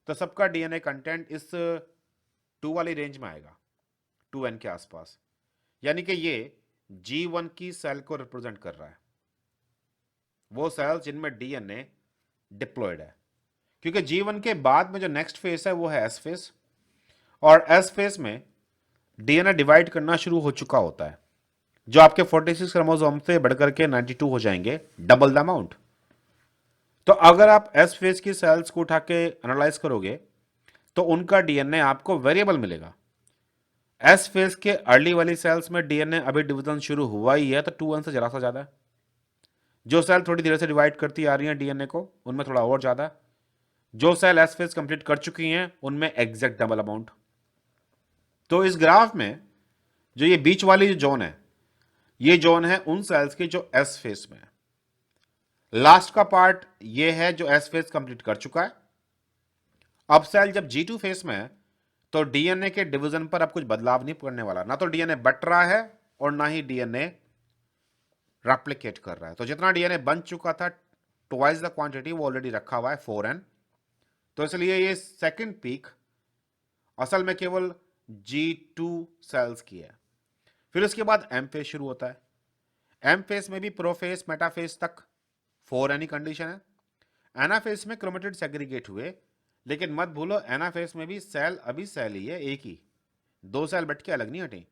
तो सबका DNA कंटेंट इस 2 वाली रेंज में आएगा, 2n के आसपास। यानी कि ये G1 की सेल को रिप्रेजेंट कर रहा है, वो सेल जिनमें DNA डिप्लॉयड है। क्योंकि G1 के बाद में जो नेक्स्ट फेस है वो है S फेस, और S फेस में DNA डिवाइड करना शुरू हो चुका होता है, जो आपके 46 क्रोमोसोम से बढ़कर के 92 हो जाएंगे, डबल द अमाउंट। तो अगर आप S फेज की सेल्स को उठा के एनालाइज करोगे तो उनका DNA आपको वेरिएबल मिलेगा। S फेज के अर्ली वाली सेल्स में DNA अभी डिवीजन शुरू हुआ ही है, तो 2n से जरा सा ज्यादा है। जो सेल थोड़ी देर से डिवाइड करती आ रही है DNA को, उनमें थोड़ा और ज्यादा है। जो सेल S फेज कंप्लीट कर चुकी हैं उनमें एग्जैक्ट डबल अमाउंट। तो इस ग्राफ में जो ये बीच वाली जो जोन है, ये जोन है उन सेल्स की जो S फेज में है। लास्ट का पार्ट ये है जो S फेज कंप्लीट कर चुका है। अब सेल जब G2 फेज में है तो DNA के डिवीजन पर अब कुछ बदलाव नहीं करने वाला, ना तो DNA बट रहा है और ना ही DNA रेप्लिकेट कर रहा है। तो जितना DNA बन चुका था, ट्वाइस द क्वांटिटी, वो ऑलरेडी रखा हुआ है 4n। तो इसलिए ये सेकंड पीक असल में केवल G2 सेल्स की है। फिर उसके बाद M फेज शुरू होता है। M फेज में भी प्रोफेज मेटाफेज तक 4n ही कंडीशन है। एनाफेज में क्रोमेटिड सेग्रीगेट हुए, लेकिन मत भूलो एनाफेज में भी सेल अभी सेल ही है, एक ही, दो सेल बट के अलग नहीं हटे।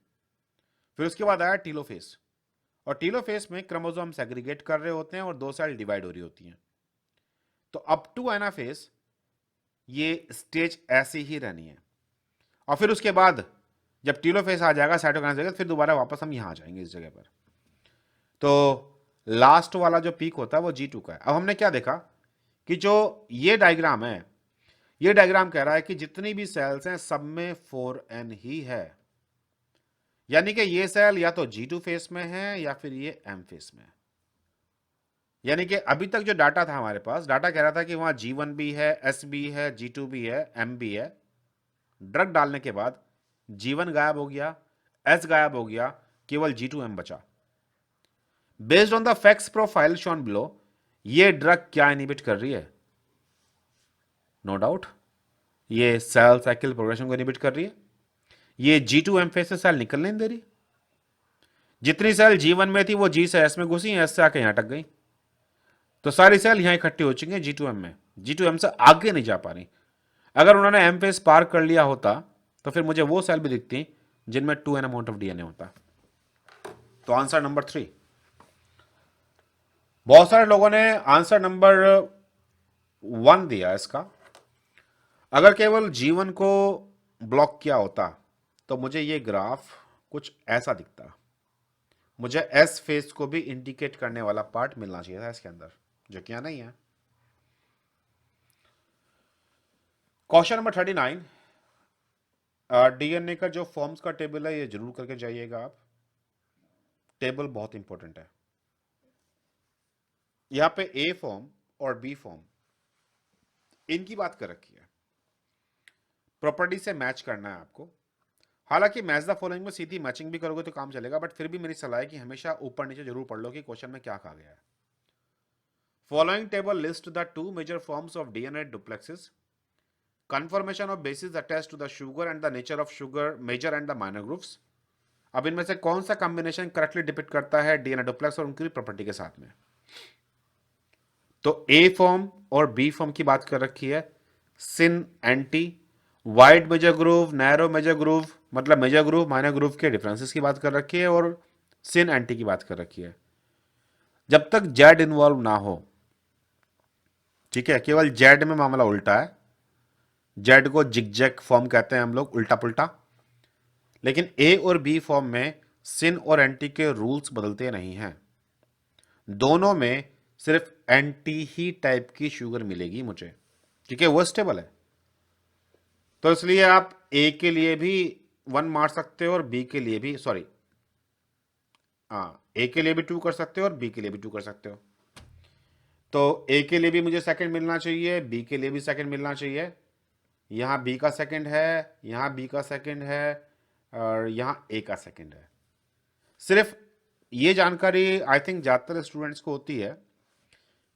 फिर उसके बाद आया टीलोफेज, और टीलोफेज में क्रोमोसोम सेग्रीगेट कर रहे होते हैं और दो सेल डिवाइड हो रही होती हैं। तो अप टू एनाफेज ये स्टेज ऐसी ही रहनी है, और फिर उसके बाद जब टीलोफेज आ जाएगा, साइटोकाइनेसिस, फिर दोबारा वापस हम यहां आ जाएंगे इस जगह पर। तो लास्ट वाला जो पीक होता है वो G2 का है। अब हमने क्या देखा कि जो ये डायग्राम है, ये डायग्राम कह रहा है कि जितनी भी सेल्स हैं सब में 4n ही है। यानी कि ये सेल या तो G2 फेस में है या फिर ये M फेस में है। यानी कि अभी तक जो डाटा था हमारे पास, डाटा कह रहा था कि वहां G1 भी है, S भी है, G2 भी है, M भी है। ड्रग डालने के बाद G1 गायब हो गया, S गायब हो गया, केवल G2M बचा। Based on the fax profile shown below, ये ड्रग क्या इनिबिट कर रही है? नो डाउट ये सेल साइकिल प्रोग्रेशन को इनिबिट कर रही है। ये G2M फेस से सेल निकलने नहीं दे रही। जितनी सेल G1 में थी वो G से S में घुसी, S से आके यहां अटक गई। तो सारी सेल यहां इकट्ठी हो चुकी हैं G2M में, G2M से आगे नहीं जा पा रही। अगर उन्होंने M फेस पार कर लिया होता तो फिर मुझे वो सेल भी दिखती जिनमें 2n अमाउंट ऑफ DNA होता। तो आंसर नंबर 3। बहुत सारे लोगों ने आंसर नंबर 1 दिया इसका। अगर केवल G1 को ब्लॉक किया होता तो मुझे ये ग्राफ कुछ ऐसा दिखता। मुझे S फेस को भी इंडिकेट करने वाला पार्ट मिलना चाहिए था इसके अंदर, जो कि यहां नहीं है। क्वेश्चन नंबर 39, डीएनए का जो फॉर्म्स का टेबल है ये जरूर करके जाइएगा आप, टेबल बहुत इंपॉर्टेंट है। यहां पे ए फॉर्म और बी फॉर्म इनकी बात कर रखी है, प्रॉपर्टी से मैच करना है आपको। हालांकि मैच द फॉलोइंग में सीधी मैचिंग भी करोगे तो काम चलेगा, बट फिर भी मेरी सलाह है कि हमेशा ऊपर नीचे जरूर पढ़ लो कि क्वेश्चन में क्या कहा गया है। Following table list the two major forms of DNA duplexes, conformation of bases attached to the sugar and the nature of sugar major and the minor groups. अब इनमें से कौन सा कॉम्बिनेशन करेक्टली डिपिक्ट करता है डीएनए डुप्लेक्स और उनकी प्रॉपर्टी के साथ में। तो ए फॉर्म और बी फॉर्म की बात कर रखी है, syn anti, wide major groove, narrow major groove, मतलब मेजर ग्रूव माइनर ग्रूव के डिफरेंसेस की बात कर रखी है, और सिन एंटी की बात कर रखी है। जब तक जेड इन्वॉल्व ना हो, ठीक है, केवल जेड में मामला उल्टा है, जेड को जिगजैग फॉर्म कहते हैं हम लोग, उल्टा पुल्टा, लेकिन ए और बी फॉर्म में सिन और एंटी के रूल्स बदलते नहीं हैं, दोनों में सिर्फ एंटी ही टाइप की शुगर मिलेगी मुझे, ठीक है, वो स्टेबल है। तो इसलिए आप ए के लिए भी 1 मार सकते हो और बी के लिए भी, सॉरी, हाँ, ए के लिए भी 2 कर सकते हो और बी के लिए भी 2 कर सकते हो। तो ए के लिए भी मुझे सेकंड मिलना चाहिए, बी के लिए भी सेकंड मिलना चाहिए। यहाँ बी का सेकंड है, यहाँ बी का सेकंड है, और यहाँ ए का सेकंड है। सिर्फ ये जानकारी आई थिंक ज़्यादातर स्टूडेंट्स को होती है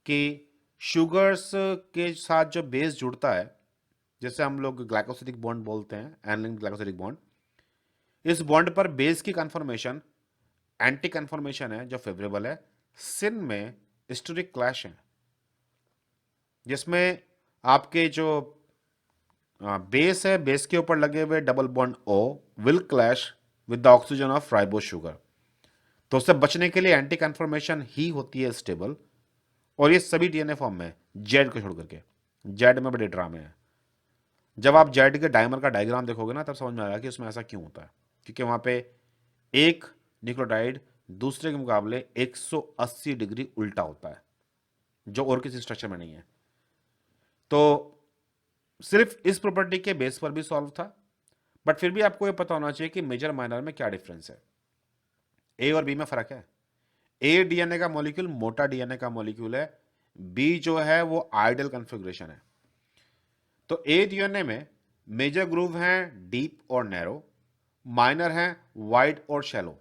कि शुगर्स के साथ जो बेस जुड़ता है, जैसे हम लोग ग्लाइकोसिडिक बॉन्ड बोलते हैं, एनलिंक्ड ग्लाइकोसिडिक बॉन्ड, इस बॉन्ड पर बेस की कन्फर्मेशन एंटी कन्फर्मेशन है जो फेवरेबल है। सिन में स्टोरिक क्लैश है, जिसमें आपके जो बेस है, बेस के ऊपर लगे हुए double bond O will clash with the oxygen of ribose sugar. तो उससे बचने के लिए एंटी कन्फर्मेशन ही होती है स्टेबल, और ये सभी डीएनए फॉर्म में, जेड को छोड़ करके। जेड में बड़े ड्रामे हैं। जब आप जेड के डायमर का डायग्राम देखोगे ना, तब समझ में आएगा कि उसमें ऐसा क्यों होता है, क्योंकि वहां पे एक न्यूक्लियोटाइड दूसरे के मुकाबले 180 डिग्री उल्टा होता है, जो और किसी स्ट्रक्चर में नहीं है। तो सिर्फ इस प्रॉपर्टी के बेस पर भी सॉल्व था, बट फिर भी आपको यह पता होना चाहिए कि मेजर माइनर में क्या डिफरेंस है। ए और बी में फर्क है। ए डीएनए का मॉलिक्यूल मोटा डीएनए का मॉलिक्यूल है, बी जो है वो आइडियल कॉन्फ़िगरेशन है। तो ए डीएनए में मेजर ग्रूव हैं डीप और नैरो, माइनर हैं वाइड और शैलो,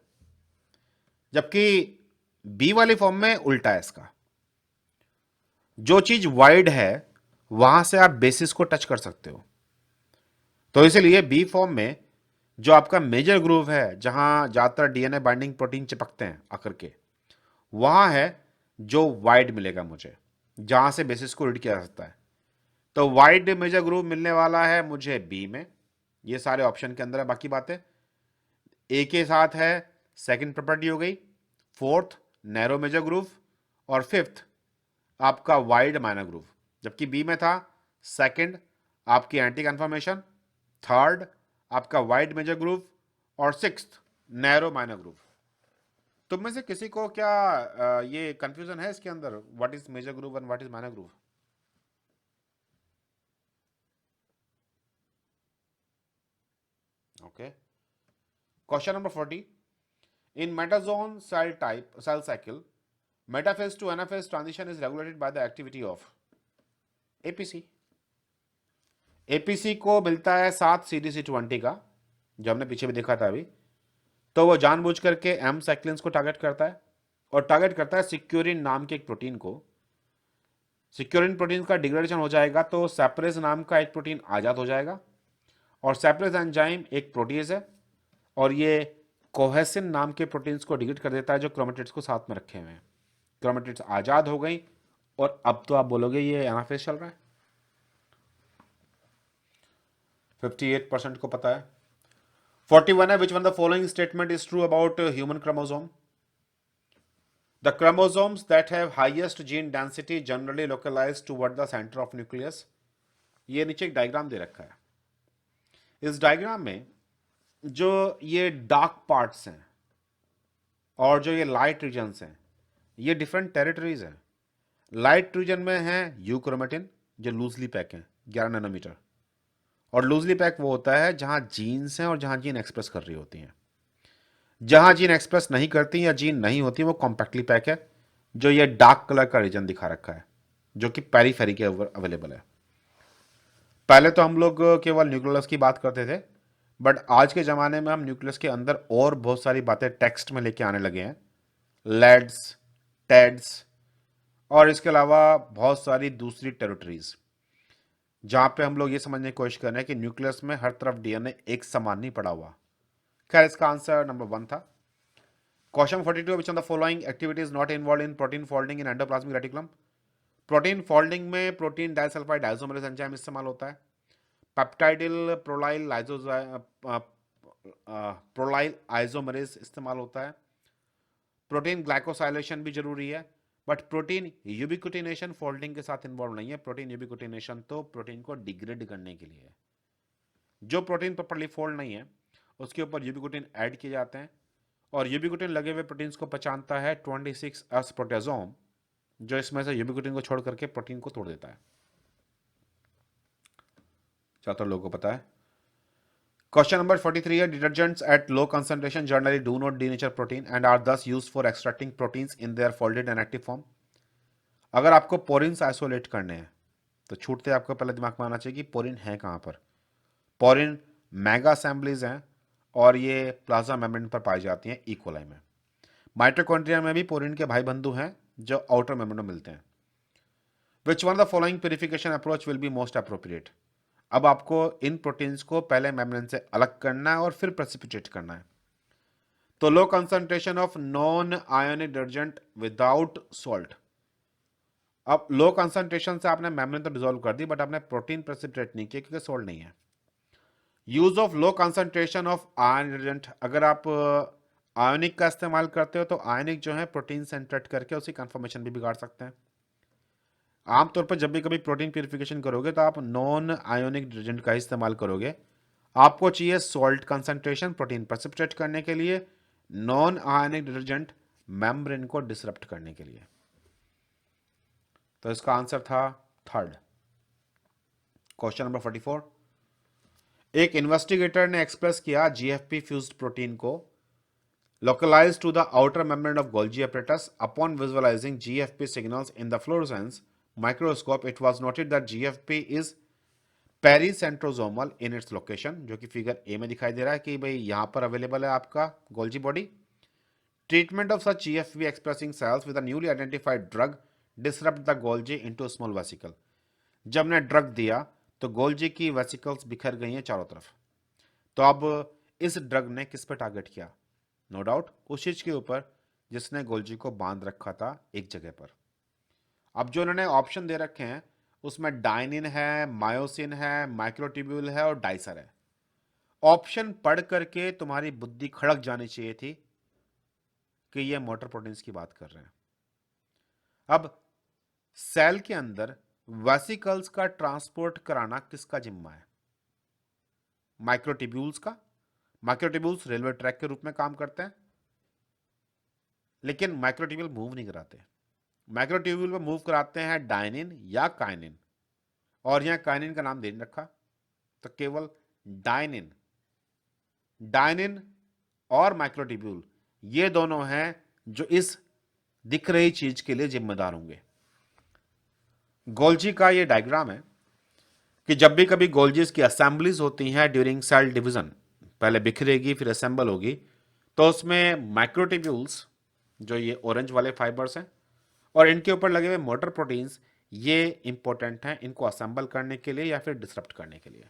जबकि बी वाली फॉर्म में उल्टा है इसका। जो चीज वाइड है वहां से आप बेसिस को टच कर सकते हो। तो इसलिए बी फॉर्म में जो आपका मेजर ग्रूव है, जहां ज्यादातर डीएनए बाइंडिंग प्रोटीन चिपकते हैं आकर के, वहां है जो वाइड मिलेगा मुझे, जहां से बेसिस को रीड किया जा सकता है। तो वाइड मेजर ग्रूव मिलने वाला है मुझे बी में, ये सारे ऑप्शन के अंदर है। बाकी बातें ए के साथ है, सेकंड प्रॉपर्टी हो गई, फोर्थ नैरो मेजर ग्रूव, और फिफ्थ आपका वाइड माइनर ग्रूव। जबकि बी में था सेकंड आपकी एंटी कन्फर्मेशन, थर्ड आपका वाइड मेजर ग्रूव, और सिक्स्थ नैरो माइनर ग्रूव। तुम में से किसी को क्या ये कंफ्यूजन है इसके अंदर, what is major groove and what is minor groove? Okay, question number 40, in metazoan cell cycle, metaphase to anaphase transition is regulated by the activity of APC। APC को मिलता है 7 CDC20 का, जो हमने पीछे भी देखा था अभी। तो वो जानबूझ करके एम साइक्लिन्स को टारगेट करता है, और टारगेट करता है सिक्योरिन नाम के एक प्रोटीन को। सिक्योरिन प्रोटीन का डिग्रेडेशन हो जाएगा तो सैपरेज नाम का एक प्रोटीन आजाद हो जाएगा, और सैपरेज एंजाइम एक प्रोटीज है, और ये कोहेसिन नाम के प्रोटीन्स को डिग्रेड कर देता है जो क्रोमेटिड्स को साथ में रखे हुए हैं। क्रोमेटिड्स आजाद हो गई, और अब तो आप बोलोगे ये एनाफेज चल रहा है। 58% को पता है। 41 है, which one the following statement is true about human chromosome? The chromosomes that have highest gene density generally localised toward the centre of nucleus. ये नीचे एक डायग्राम दे रखा है। इस डायग्राम में जो ये डार्क पार्ट्स हैं और जो ये लाइट रीजन्स हैं, ये डिफरेंट टेरिटरीज हैं। लाइट रीजन में है यूक्रोमेटिन जो लूजली पैक है 11 नैनोमीटर, और लूजली पैक वो होता है जहां जीन्स हैं और जहां जीन एक्सप्रेस कर रही होती हैं। जहां जीन एक्सप्रेस नहीं करती या जीन नहीं होती वो कॉम्पैक्टली पैक है, जो ये डार्क कलर का रीजन दिखा रखा है, जो कि पेरीफेरी के अवेलेबल है। पहले तो हम लोग केवल न्यूक्लियस की बात करते थे, बट आज के ज़माने में हम न्यूक्लियस के अंदर और बहुत सारी बातें टेक्स्ट में लेके आने लगे हैं। लेड्स, टेड्स, और इसके अलावा बहुत सारी दूसरी टेरिटरीज, जहां पे हम लोग ये समझने की कोशिश कर रहे हैं कि न्यूक्लियस में हर तरफ डीएनए एक समान नहीं पड़ा हुआ। खैर, इसका आंसर नंबर 1 था। Question 42, which of the following activity is not involve in protein folding in endoplasmic reticulum? Protein folding में प्रोटीन डाइसल्फाइड आइसोमेरेज एंजाइम इस्तेमाल होता है। पेप्टाइडिल प्रोलाइल प्रोलाइल आइसोमेरेज इस्तेमाल होता है। प्रोटीन ग्लाइकोसाइलेशन भी जरूरी है, बट प्रोटीन यूबिक्विटिनेशन फोल्डिंग के साथ इन्वॉल्व नहीं है। प्रोटीन यूबिक्विटिनेशन तो प्रोटीन को डिग्रेड करने के लिए है। जो प्रोटीन प्रॉपर्ली फोल्ड नहीं है उसके ऊपर यूबिक्विटिन ऐड किए जाते हैं, और यूबिक्विटिन लगे हुए प्रोटीन्स को पहचानता है 26S प्रोटेसोम, जो इसमें से यूबिक्विटिन को छोड़ करके प्रोटीन को तोड़ देता है। ज्यादातर लोगों को पता है। क्वेश्चन नंबर 43 है, detergents at low concentration generally do not denature protein and are thus used for extracting proteins in their folded and active form. अगर आपको पोरिन्स आइसोलेट करने हैं तो छूटते आपको पहले दिमाग में आना चाहिए कि पोरिन है कहां पर। पोरिन मेगा असेंबलीज हैं और ये प्लाज्मा मेम्ब्रेन पर पाई जाती हैं ई कोलाई में। माइटोकॉन्ड्रिया में भी पोरिन के भाई बंधु हैं जो आउटर मेम्ब्रेन में मिलते हैं। विच one the following purification approach will be most appropriate? अब आपको इन प्रोटीन्स को पहले मेम्ब्रेन से अलग करना है और फिर प्रेसिपिटेट करना है। तो low concentration of non ionic detergent without salt. अब लो कंसंट्रेशन से आपने मेम्ब्रेन तो डिसॉल्व कर दी, बट आपने प्रोटीन प्रेसिपिटेट नहीं किया क्योंकि सॉल्ट नहीं है। Use of low concentration of ion detergent, अगर आप आयोनिक का इस्तेमाल करते हो तो आयोनिक जो है प्रोटीन से इंटरेक्ट करके उसकी कंफर्मेशन भी बिगाड़ सकते हैं। आमतौर पर जब भी कभी प्रोटीन प्यूरिफिकेशन करोगे तो आप नॉन आयोनिक डिटर्जेंट का इस्तेमाल करोगे। आपको चाहिए सॉल्ट कंसंट्रेशन प्रोटीन प्रेसिपिटेट करने के लिए, नॉन आयोनिक डिटर्जेंट मेम्ब्रेन को डिसरप्ट करने के लिए। तो इसका आंसर था थर्ड। क्वेश्चन नंबर 44, एक इन्वेस्टिगेटर ने एक्सप्रेस किया जीएफपी फ्यूज्ड प्रोटीन को localized to the outer membrane of Golgi apparatus. Upon visualizing GFP signals in the fluorescence microscope, it was noted that GFP is pericentrosomal in its location, जो कि फिगर ए में दिखाई दे रहा है कि भाई यहां पर अवेलेबल है आपका Golgi body. Treatment of such GFP expressing cells with a newly identified drug disrupt the Golgi into small vesicle. जब ने ड्रग दिया तो गोल्जी की वेसिकल्स बिखर गई हैं चारों तरफ। तो अब इस ड्रग ने किस पर टारगेट किया? नो डाउट उस चीज के ऊपर जिसने गोल्जी को बांध रखा था एक जगह पर। अब जो उन्होंने ऑप्शन दे रखे हैं उसमें डायनिन है, मायोसिन है, माइक्रोट्यूब्यूल है और डाइसर है। ऑप्शन पढ़ करके तुम्हारी बुद्धि खड़क जानी चाहिए थी कि ये मोटर प्रोटीन्स की बात कर रहे हैं। अब सेल के अंदर वेसिकल्स का ट्रांसपोर्ट कराना किसका जिम्मा है? माइक्रोट्यूब्यूल्स का। माइक्रोट्यूब्यूल्स रेलवे ट्रैक के रूप में काम करते हैं, लेकिन माइक्रोट्यूब्यूल मूव नहीं कराते। माइक्रोट्यूब्यूल में मूव कराते हैं डायनिन या काइनिन, और यहां काइनिन का नाम दे नहीं रखा तो केवल डायनिन। डायनिन और माइक्रोट्यूब्यूल ये दोनों हैं जो इस दिख रही चीज के लिए जिम्मेदार होंगे। गोल्जी का ये डायग्राम है कि जब भी कभी गोल्जीज की असेंबलीज होती हैं ड्यूरिंग सेल डिवीजन, पहले बिखरेगी फिर असेंबल होगी, तो उसमें माइक्रोट्यूब्यूल्स जो ये ऑरेंज वाले फाइबर्स हैं और इनके ऊपर लगे हुए मोटर प्रोटीन्स ये इंपॉर्टेंट हैं इनको असेंबल करने के लिए या फिर डिसरप्ट करने के लिए।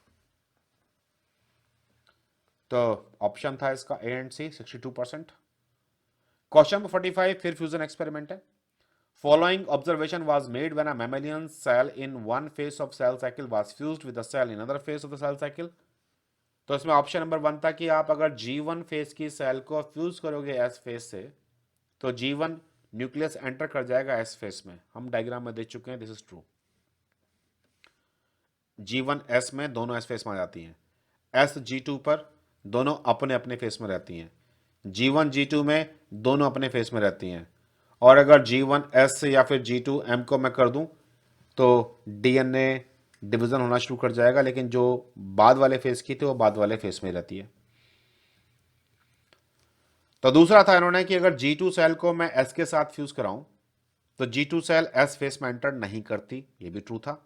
तो ऑप्शन था इसका A and C 62%। Question number 45 फिर फ्यूजन एक्सपेरिमेंट है। Following observation was made when a mammalian cell in one phase of cell cycle was fused with a cell in other phase of the cell cycle. तो इसमें ऑप्शन नंबर 1 था कि आप अगर G1 फेज की सेल को फ्यूज करोगे एस फेज से तो G1 न्यूक्लियस एंटर कर जाएगा एस फेज में। हम डायग्राम में देख चुके हैं, this is true. G1 S में दोनों एस फेज में आ जाती हैं, एस G2 पर दोनों अपने अपने फेज में रहती हैं, G1 G2 में दोनों अपने फेज में रहती हैं। और अगर G1 एस से या फिर G2 M को मैं कर दूं तो डीएनए डिवीजन होना शुरू कर जाएगा, लेकिन जो बाद वाले फेस की थी वो बाद वाले फेस में रहती है। तो दूसरा था इन्होंने कि अगर G2 सेल को मैं S के साथ फ्यूज कराऊं तो G2 सेल S फेस में एंटर नहीं करती, ये भी ट्रू था।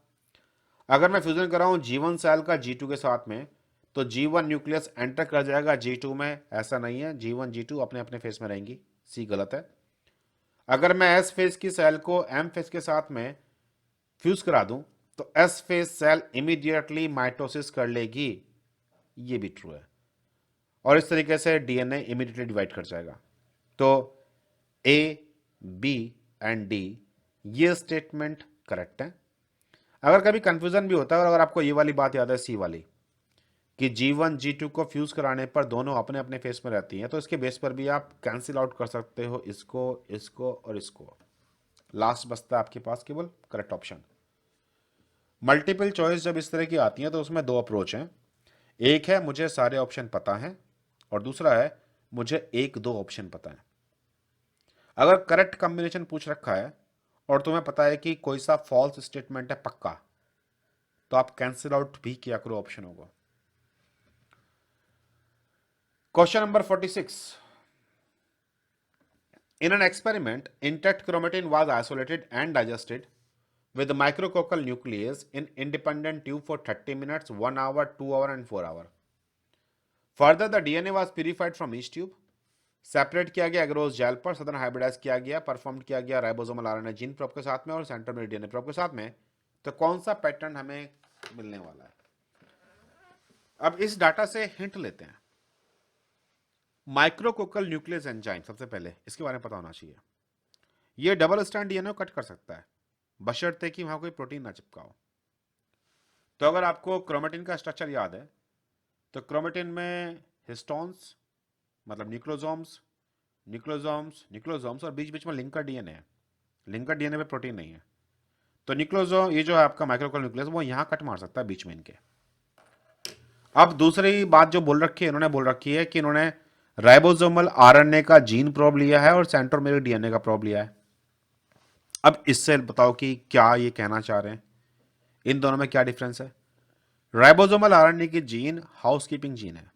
अगर मैं फ्यूजन कराऊं G1 सेल का G2 के साथ में तो G1 न्यूक्लियस एंटर कर जाएगा G2 में, ऐसा नहीं है, G1 G2 अपने अपने फेस में रहेंगी, सी गलत है। अगर मैं S फेस की सेल को M फेस के साथ में फ्यूज करा दूं तो S phase cell immediately mitosis कर लेगी, ये भी ट्रू है। और इस तरीके से डीएनए इमीडिएटली डिवाइड कर जाएगा। तो ए, बी एंड डी ये स्टेटमेंट करेक्ट है। अगर कभी कंफ्यूजन भी होता है और अगर आपको ये वाली बात याद है, सी वाली, कि G1 G2 को फ्यूज कराने पर दोनों अपने अपने फेस में रहती हैं, तो इसके बेस पर भी आप कैंसिल आउट कर सकते हो इसको, इसको और इसको। लास्ट बचता है आपके पास केवल करेक्ट ऑप्शन। मल्टीपल चॉइस जब इस तरह की आती हैं तो उसमें दो अप्रोच हैं। एक है मुझे सारे ऑप्शन पता हैं और दूसरा है मुझे एक दो ऑप्शन पता है। अगर करेक्ट कॉम्बिनेशन पूछ रखा है और तुम्हें पता है कि कोई सा फॉल्स स्टेटमेंट है पक्का, तो आप कैंसिल आउट भी किया करो ऑप्शन होगा। Question number 46। In an experiment, intact chromatin was isolated and digested with micrococcal nucleus in independent tube for 30 minutes, 1 hour, 2 hour and 4 hour. Further, the DNA was purified from each tube. Separate किया गया एग्रोस जेल पर, सदन हाइब्रिडाइज किया गया, परफॉर्म किया गया राइबोसोमल आरएनए जीन प्रोब के साथ में और सेंट्रोमेर डीएनए प्रोब के साथ में। तो कौन सा पैटर्न हमें मिलने वाला है? अब इस डाटा से हिंट लेते हैं। माइक्रोकोकल न्यूक्लियस एंजाइम, सबसे पहले इसके बारे में पता होना चाहिए। ये डबल स्ट्रैंड डीएनए को कट कर सकता है बशर्ते कि वहां कोई प्रोटीन ना चिपका हो। तो अगर आपको क्रोमेटिन का स्ट्रक्चर याद है तो क्रोमेटिन में हिस्टोन्स मतलब न्यूक्लोसोम्स, न्यूक्लोसोम्स, न्यूक्लोसोम्स और बीच बीच में लिंकर डीएनए है। लिंकर डीएनए में प्रोटीन नहीं है, तो न्यूक्लोसोम ये जो है आपका माइक्रोकोकल न्यूक्लियस वो यहां कट मार सकता है बीच में इनके। अब दूसरी बात जो बोल रखी है, इन्होंने बोल रखी है कि इन्होंने राइबोसोमल आरएनए का जीन प्रोब लिया है और सेंट्रोमेरिक डीएनए का प्रोब लिया है। अब इससे बताओ कि क्या ये कहना चाह रहे हैं, इन दोनों में क्या डिफरेंस है? राइबोसोमल आरएनए की जीन हाउसकीपिंग जीन है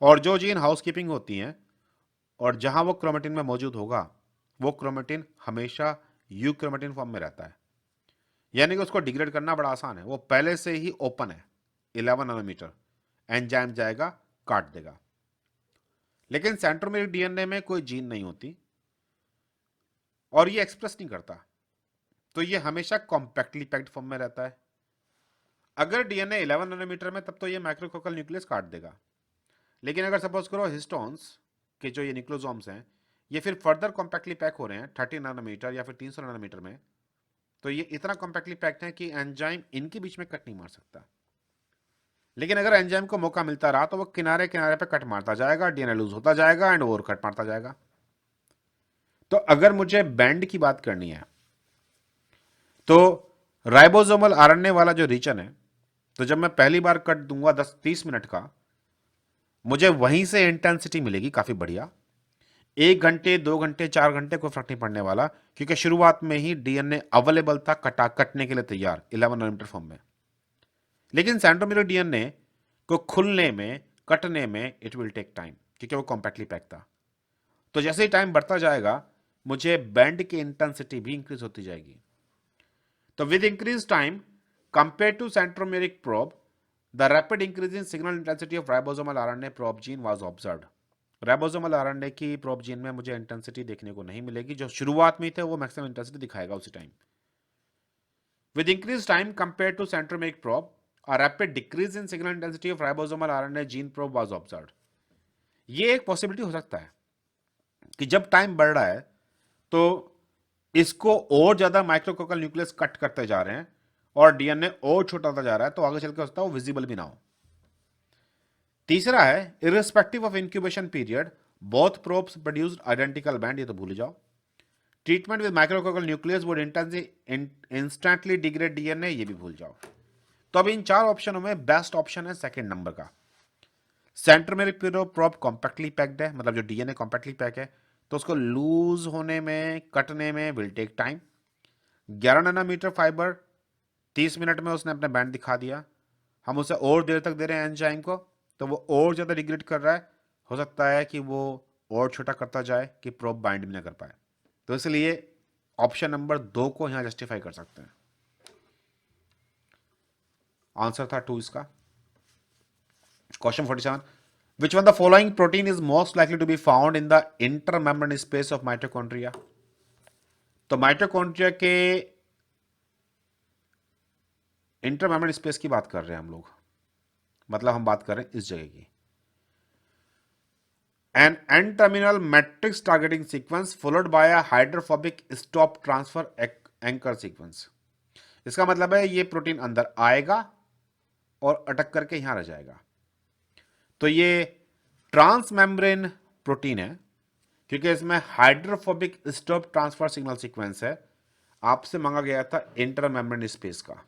और जो जीन हाउसकीपिंग होती है और जहां वो क्रोमेटिन में मौजूद होगा वो क्रोमेटिन हमेशा यूक्रोमेटिन फॉर्म में रहता है, यानी कि उसको डिग्रेड करना बड़ा आसान है, वो पहले से ही ओपन है 11 नैनोमीटर, एंजाइम जाएगा काट देगा। लेकिन सेंट्रोमेरिक डीएनए में कोई जीन नहीं होती और ये एक्सप्रेस नहीं करता, तो ये हमेशा कॉम्पैक्टली पैक्ड फॉर्म में रहता है। अगर डीएनए 11 नैनोमीटर में तब तो ये माइक्रोकोकल न्यूक्लियस काट देगा, लेकिन अगर सपोज करो हिस्टोन्स के जो ये न्यूक्लोसोम्स हैं ये फिर फर्दर कॉम्पैक्टली पैक हो रहे हैं 30 नैनोमीटर या फिर 300 नैनोमीटर में, तो ये इतना कॉम्पैक्टली पैक्ड है कि एंजाइम इनके बीच में कट नहीं मार सकता। लेकिन अगर एंजाइम को मौका मिलता रहा तो वो किनारे किनारे पे कट मारता जाएगा, डीएनए लूज होता जाएगा एंड और कट मारता जाएगा। तो अगर मुझे बैंड की बात करनी है तो राइबोसोमल आरएनए वाला जो रीजन है, तो जब मैं पहली बार कट दूंगा 10-30 मिनट का, मुझे वहीं से इंटेंसिटी मिलेगी काफी बढ़िया। 1 घंटे 2 घंटे 4 घंटे कोई फर्क नहीं पड़ने वाला, क्योंकि शुरुआत में ही डीएनए अवेलेबल था कटने के लिए तैयार 11 नैनोमीटर फॉर्म में। लेकिन सेंट्रोमेरिक डीएनए को खुलने में, कटने में इट विल टेक टाइम, क्योंकि वो कॉम्पैक्टली पैक था। तो जैसे ही टाइम बढ़ता जाएगा मुझे बैंड की इंटेंसिटी भी इंक्रीज होती जाएगी। तो with increase time compare to centromeric probe, the rapid increase in signal intensity of ribosomal RNA probe gene was observed. Ribosomal RNA की प्रोब जीन में मुझे इंटेंसिटी देखने को नहीं मिलेगी, जो शुरुआत में थे वो मैक्सिमम इंटेंसिटी दिखाएगा उसी time. With increase time compare to centromeric probe, a rapid decrease in signal intensity of ribosomal RNA gene probe was observed। ये एक पॉसिबिलिटी हो सकता है कि जब टाइम बढ़ रहा है तो इसको और ज्यादा माइक्रोकोकल न्यूक्लियस कट करते जा रहे हैं और डीएनए और छोटा होता जा रहा है, तो आगे चलकर होता है वो विजिबल भी ना हो। तीसरा है irrespective of incubation period both probes produced identical band, ये तो भूल जाओ। Treatment with micrococcal nuclease would instantly degrade DNA, ये भी भूल जाओ। तो अब इन 4 ऑप्शनों में बेस्ट ऑप्शन है सेकंड नंबर का। सेंट्रोमेरिक प्रोब कॉम्पैक्टली पैक्ड है, मतलब जो डीएनए कॉम्पैक्टली पैक है, तो उसको लूज होने में, कटने में will take time. 11 nanometre fibre 30 minute में उसने अपना बैंड दिखा दिया, हम उसे और देर तक दे रहे हैं एंजाइम को, तो वो और ज़्यादा डिग्रेड कर रहा है, हो सकता है कि वो और छोटा करता जाए कि प्रोब बाइंड भी ना कर पाए। तो इसलिए ऑप्शन नंबर 2 को यहाँ जस्टिफाई कर सकते हैं। आंसर था 2 इसका। Question 47, which one the following protein is most likely to be found in the intermembrane space of mitochondria. तो माइटोकॉन्ड्रिया के इंटरमेम्ब्रेन स्पेस की बात कर रहे हैं हम लोग, मतलब हम बात कर रहे हैं इस जगह की। An N-terminal matrix targeting sequence followed by a hydrophobic stop transfer anchor sequence। इसका मतलब है ये प्रोटीन अंदर आएगा और अटक करके यहां रह जाएगा। तो ये ट्रांसमेम्ब्रेन प्रोटीन है क्योंकि इसमें hydrophobic stop transfer signal sequence है। आपसे मांगा गया था इंटरमेम्ब्रेन स्पेस का।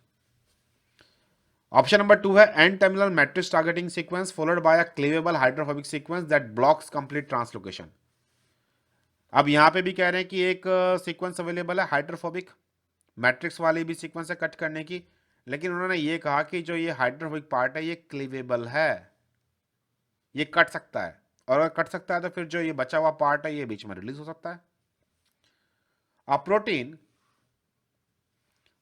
ऑप्शन नंबर 2 है N terminal matrix targeting sequence followed by a cleavable hydrophobic sequence that blocks complete translocation. अब यहां पे भी कह रहे हैं कि एक सीक्वेंस अवेलेबल है हाइड्रोफोबिक, मैट्रिक्स वाली भी सीक्वेंस है कट करने की, लेकिन उन्होंने ये कहा कि जो ये हाइड्रोफोबिक पार्ट है ये क्लीवेबल है, ये कट सकता है, और अगर कट सकता है तो फिर जो ये बचा हुआ पार्ट है ये बीच में रिलीज हो सकता है। A protein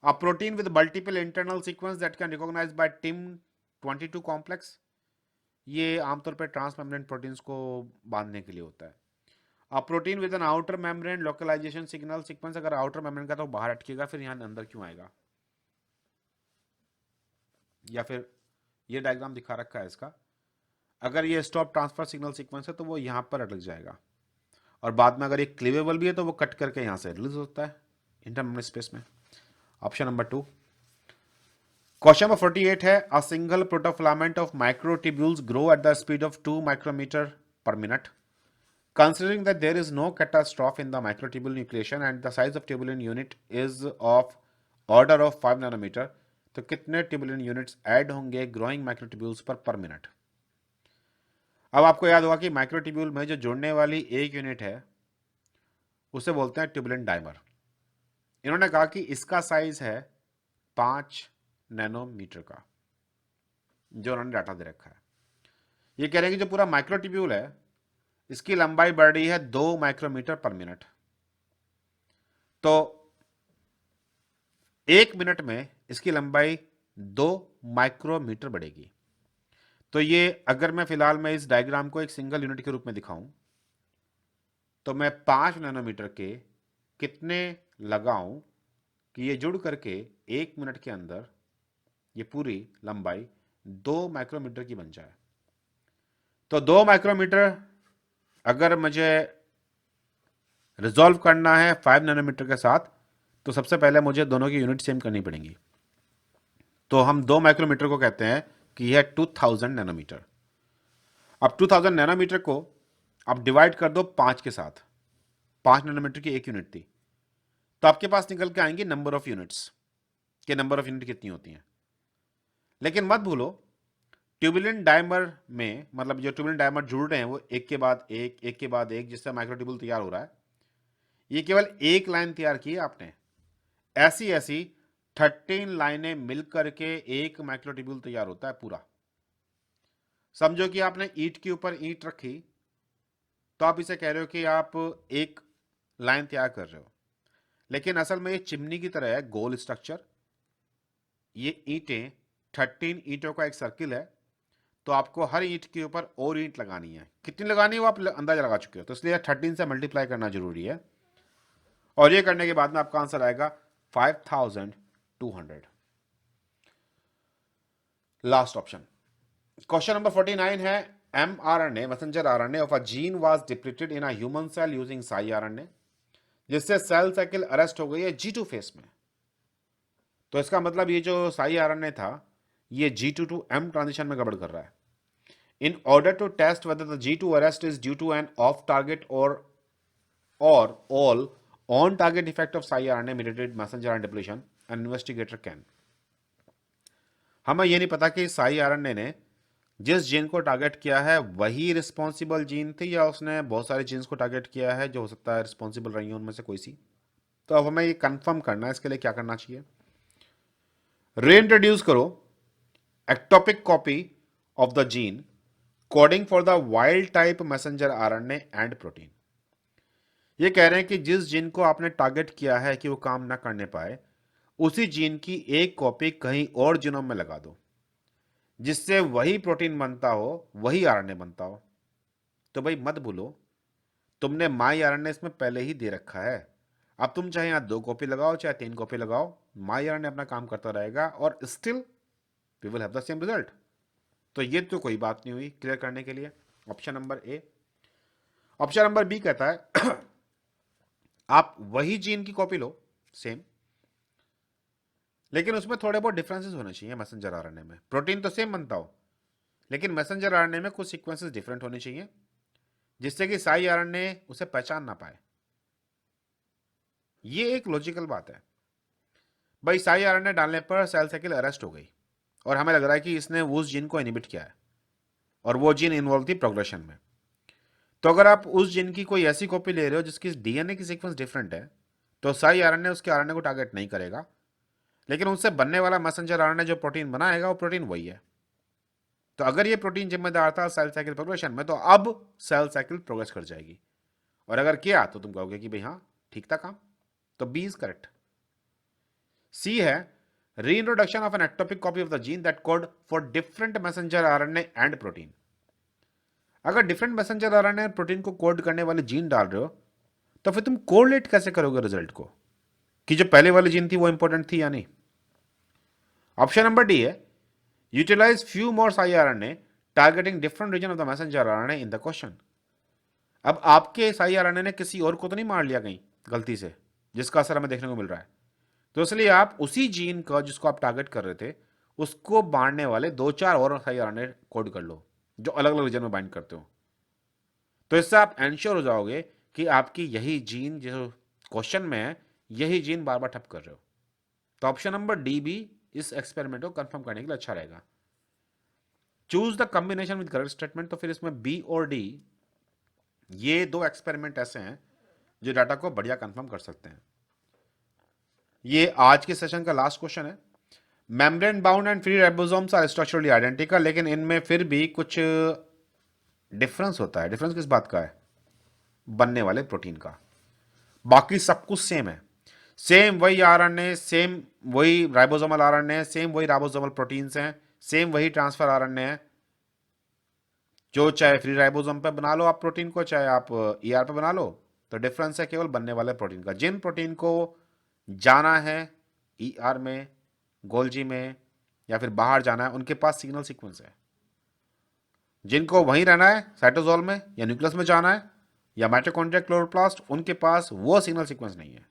A protein with multiple internal sequence that can recognize by TIM22 complex, ये आमतौर पर ट्रांसमेम्ब्रेन प्रोटीन्स को बांधने के लिए होता है। A protein with an outer membrane localization signal sequence, अगर आउटर मेम्ब्रेन का तो बाहर अटकेगा, फिर यहाँ अंदर क्यों आएगा? या फिर ये डायग्राम दिखा रखा है इसका, अगर ये स्टॉप ट्रांसफर सिग्नल सीक्वेंस है तो वो यहाँ पर अटक जाएगा, और बाद में अगर ये क्लीवेबल भी है तो वो कट करके यहाँ से रिलीज होता है इंटरमेम्ब्रेन स्पेस में। Option number 2। क्वेश्चन नंबर 48 है a single protofilament of microtubules grow at the speed of 2 micrometer per minute. Considering that there is no catastrophe in the microtubule nucleation and the size of tubulin unit is of order of 5 nanometer, तो कितने ट्यूबुलिन यूनिट्स ऐड होंगे ग्रोइंग माइक्रोट्यूब्यूल्स पर मिनट? अब आपको याद होगा कि माइक्रोट्यूब्यूल में जो जुड़ने वाली एक यूनिट है उसे बोलते हैं ट्यूबुलिन डाइमर। इन्होंने कहा कि इसका साइज है 5 नैनोमीटर का, जो उन्होंने डाटा दे रखा है। ये कह रहे हैं कि जो पूरा माइक्रोट्यूब्यूल है इसकी लंबाई बढ़ रही है 2 माइक्रोमीटर पर मिनट। तो 1 मिनट में इसकी लंबाई 2 माइक्रोमीटर बढ़ेगी। तो ये अगर मैं फिलहाल मैं इस डायग्राम को एक सिंगल यूनिट के रूप में दिखाऊं तो मैं 5 नैनोमीटर के कितने लगाऊं कि ये जुड़ करके 1 मिनट के अंदर ये पूरी लंबाई 2 माइक्रोमीटर की बन जाए। तो 2 माइक्रोमीटर अगर मुझे रिजॉल्व करना है 5 नैनोमीटर के साथ, तो सबसे पहले मुझे दोनों की यूनिट सेम करनी पड़ेंगी। तो हम 2 माइक्रोमीटर को कहते हैं कि यह 2000 नैनोमीटर। अब 2000 नैनोमीटर को आप डिवाइड कर दो 5 के साथ, 5 नैनोमीटर की एक यूनिट थी, तो आपके पास निकल के आएंगे नंबर ऑफ यूनिट्स के, नंबर ऑफ यूनिट कितनी होती हैं। लेकिन मत भूलो ट्यूबुलिन डायमर में, मतलब जो ट्यूबुलिन डायमर जुड़ रहे हैं वो एक के बाद एक के बाद एक, जिससे माइक्रोट्यूबुल तैयार हो रहा है, ये केवल एक लाइन तैयार की है आपने। ऐसी ऐसी 13 लाइनें मिलकर के एक माइक्रोट्यूबुल तैयार होता है पूरा। समझो कि आपने ईंट के ऊपर ईंट रखी, तो आप इसे कह रहे हो कि आप एक लाइन तैयार कर रहे हो, लेकिन असल में ये चिमनी की तरह है, गोल स्ट्रक्चर। ये ईंटें 13 ईंटों का एक सर्किल है, तो आपको हर ईंट के ऊपर और ईंट लगानी है। कितनी लगानी है वो आप अंदाजा लगा चुके हो, तो इसलिए 13 से मल्टीप्लाई करना जरूरी है, और ये करने के बाद में आपका आंसर आएगा 5200। लास्ट ऑप्शन क्वेश्चन नंबर 49 है mRNA messenger RNA of a gene was depleted in a human cell using si RNA, जिससे सेल साइकिल अरेस्ट हो गई है G2 फेस में। तो इसका मतलब ये जो साई आरएनए था ये G2 टू M ट्रांजिशन में गड़बड़ कर रहा है। In order to test whether the G2 arrest is due to an off-target or all on-target effect of siRNA mediated messenger RNA depletion, an investigator can। हमें यह नहीं पता कि साई आरएनए ने जिस जीन को टारगेट किया है वही रिस्पॉन्सिबल जीन थी, या उसने बहुत सारे जीन्स को टारगेट किया है जो हो सकता है रिस्पॉन्सिबल रही है उनमें से कोई सी। तो अब हमें ये कंफर्म करना है, इसके लिए क्या करना चाहिए? रीइंट्रोड्यूस करो ectopic copy of the gene coding for the wild type messenger RNA and protein. ये कह रहे हैं कि जिस जीन को आपने टारगेट किया है कि वो काम ना करने पाए, उसी जीन की एक कॉपी कहीं और जीनोम में लगा दो, जिससे वही प्रोटीन बनता हो, वही आरएनए बनता हो। तो भाई मत भूलो, तुमने माई आरएनए इसमें पहले ही दे रखा है। अब तुम चाहे यहां 2 कॉपी लगाओ चाहे 3 कॉपी लगाओ, माई आरएनए अपना काम करता रहेगा और still we will have the same result. तो ये तो कोई बात नहीं हुई क्लियर करने के लिए। Option number A. Option number B कहता है आप वही जीन की कॉपी लो, सेम, लेकिन उसमें थोड़े बहुत डिफरेंसेस होने चाहिए मैसेंजर आरएनए में। प्रोटीन तो सेम बनता हो, लेकिन मैसेंजर आरएनए में कुछ सीक्वेंसेस डिफरेंट होने चाहिए, जिससे कि साई आरएनए उसे पहचान ना पाए। ये एक लॉजिकल बात है। भाई साई आरएनए डालने पर सेल साइकिल अरेस्ट हो गई और हमें लग रहा है कि इसने उस जीन को इनहिबिट किया है और वो जीन इन्वॉल्व थी प्रोग्रेशन में। तो अगर आप उस जीन की कोई ऐसी कॉपी ले रहे हो जिसकी डीएनए की सीक्वेंस डिफरेंट है, तो साई आरएनए उसके आरएनए को टारगेट नहीं करेगा, लेकिन उससे बनने वाला मैसेंजर आरएनए जो प्रोटीन बनाएगा वो प्रोटीन वही है। तो अगर ये प्रोटीन जिम्मेदार था सेल साइकिल प्रोग्रेशन में, तो अब सेल साइकिल प्रोग्रेस कर जाएगी। और अगर किया तो तुम कहोगे कि भाई हाँ ठीक था काम। तो बी इज करेक्ट। सी है reintroduction of an ectopic copy of the gene that code for different messenger RNA and protein. अगर डिफरेंट मैसेंजर आरएनए और प्रोटीन को कोड करने वाले जीन डाल रहे हो, तो फिर तुम कोरिलेट कैसे करोगे रिजल्ट को कि जो पहले वाली जीन थी वो इंपॉर्टेंट थी या नहीं। ऑप्शन नंबर डी है utilise few more si RNA targeting different region of the messenger RNA in the question. अब आपके साई आरएनए ने किसी और को तो नहीं मार लिया कहीं गलती से, जिसका असर हमें देखने को मिल रहा है। तो इसलिए आप उसी जीन का जिसको आप टारगेट कर रहे थे, उसको बांधने वाले 2-4 और साई आरएनए कोड कर लो जो अलग अलग रीजन में बाइंड करते हो। तो इससे आप एंश्योर हो जाओगे कि आपकी यही जीन जो क्वेश्चन में है, यही जीन बार बार ठप कर रहे हो। तो ऑप्शन नंबर डी भी इस एक्सपेरिमेंट को कंफर्म करने के लिए अच्छा रहेगा। Choose the combination with correct statement. तो फिर इसमें बी और डी, ये दो एक्सपेरिमेंट ऐसे हैं जो डाटा को बढ़िया कंफर्म कर सकते हैं। ये आज के सेशन का लास्ट क्वेश्चन है। Membrane bound and free ribosomes are structurally identical, लेकिन इनमें फिर भी कुछ डिफरेंस होता है। डिफरेंस किस बात का है? बनने वाले प्रोटीन का। बाकी सब कुछ सेम है। सेम वही आरएनए, सेम वही राइबोसोमल आरएनए, सेम वही राइबोसोमल प्रोटीन्स हैं, सेम वही ट्रांसफर आरएनए है। जो चाहे फ्री राइबोसोम पे बना लो आप प्रोटीन को, चाहे आप ईआर पे बना लो, तो डिफरेंस है केवल बनने वाले प्रोटीन का। जिन प्रोटीन को जाना है ईआर में, गोल्जी में, या फिर बाहर जाना है, उनके पास सिग्नल सीक्वेंस है। जिनको वहीं रहना है साइटोसोल में या न्यूक्लियस में जाना है या माइटोकॉन्ड्रिया क्लोरोप्लास्ट, उनके पास वो सिग्नल सीक्वेंस नहीं है।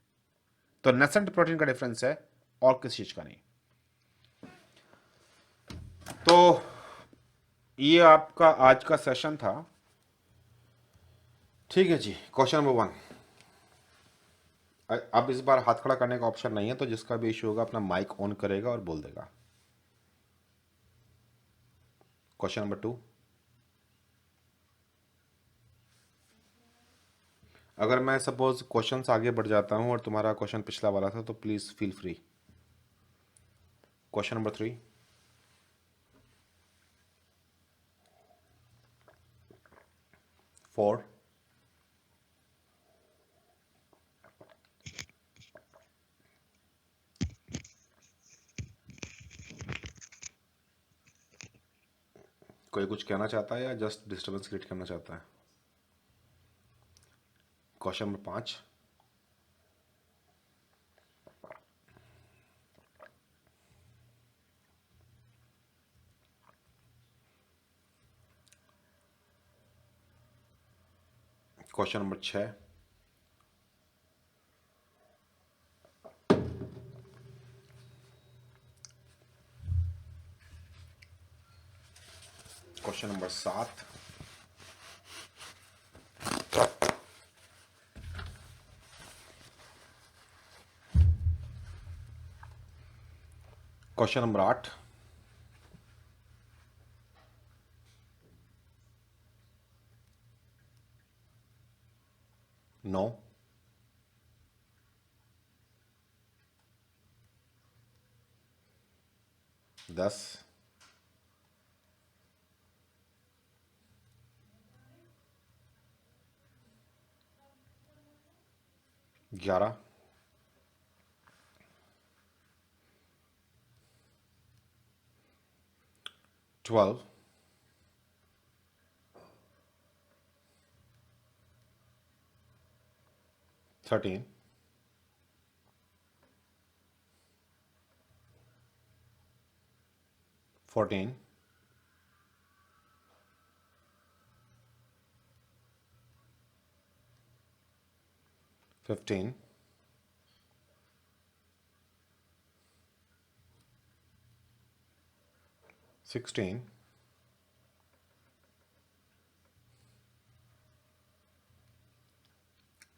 तो नेसेंट प्रोटीन का डिफरेंस है और किसी चीज का नहीं। तो ये आपका आज का सेशन था। ठीक है जी। Question number 1। अब इस बार हाथ खड़ा करने का ऑप्शन नहीं है, तो जिसका भी इशू होगा अपना माइक ऑन करेगा और बोल देगा। Question number 2। अगर मैं सपोज क्वेश्चन आगे बढ़ जाता हूं और तुम्हारा क्वेश्चन पिछला वाला था, तो please feel free. Question number 3। 4। कोई कुछ कहना चाहता है या जस्ट डिस्टर्बेंस क्रिएट करना चाहता है? Question number 5। Question number 6। Question number 7। Question number 8। 9। 10, 11, 12, 13, 14, 15, 16,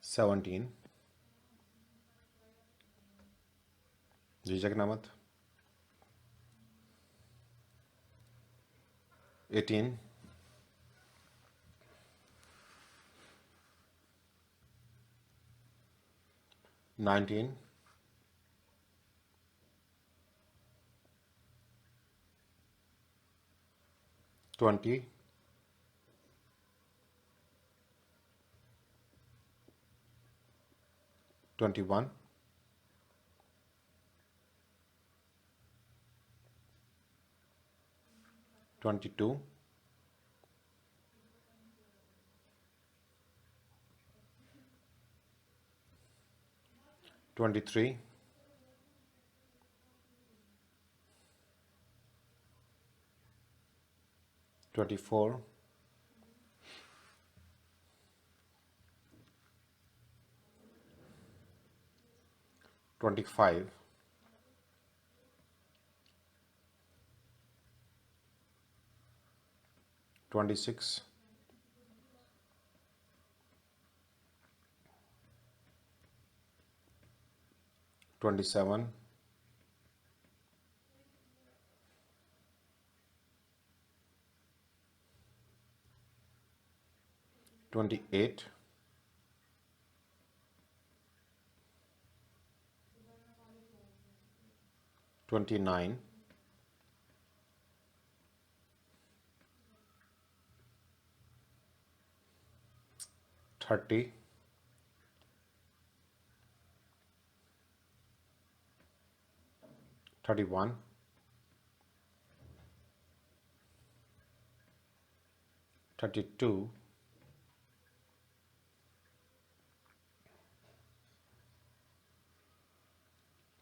17, झिझकना मत, 18, 19, 20, 21, 22, 23, 24, 25, 26, 27, 28, 29, 30, 31, 32,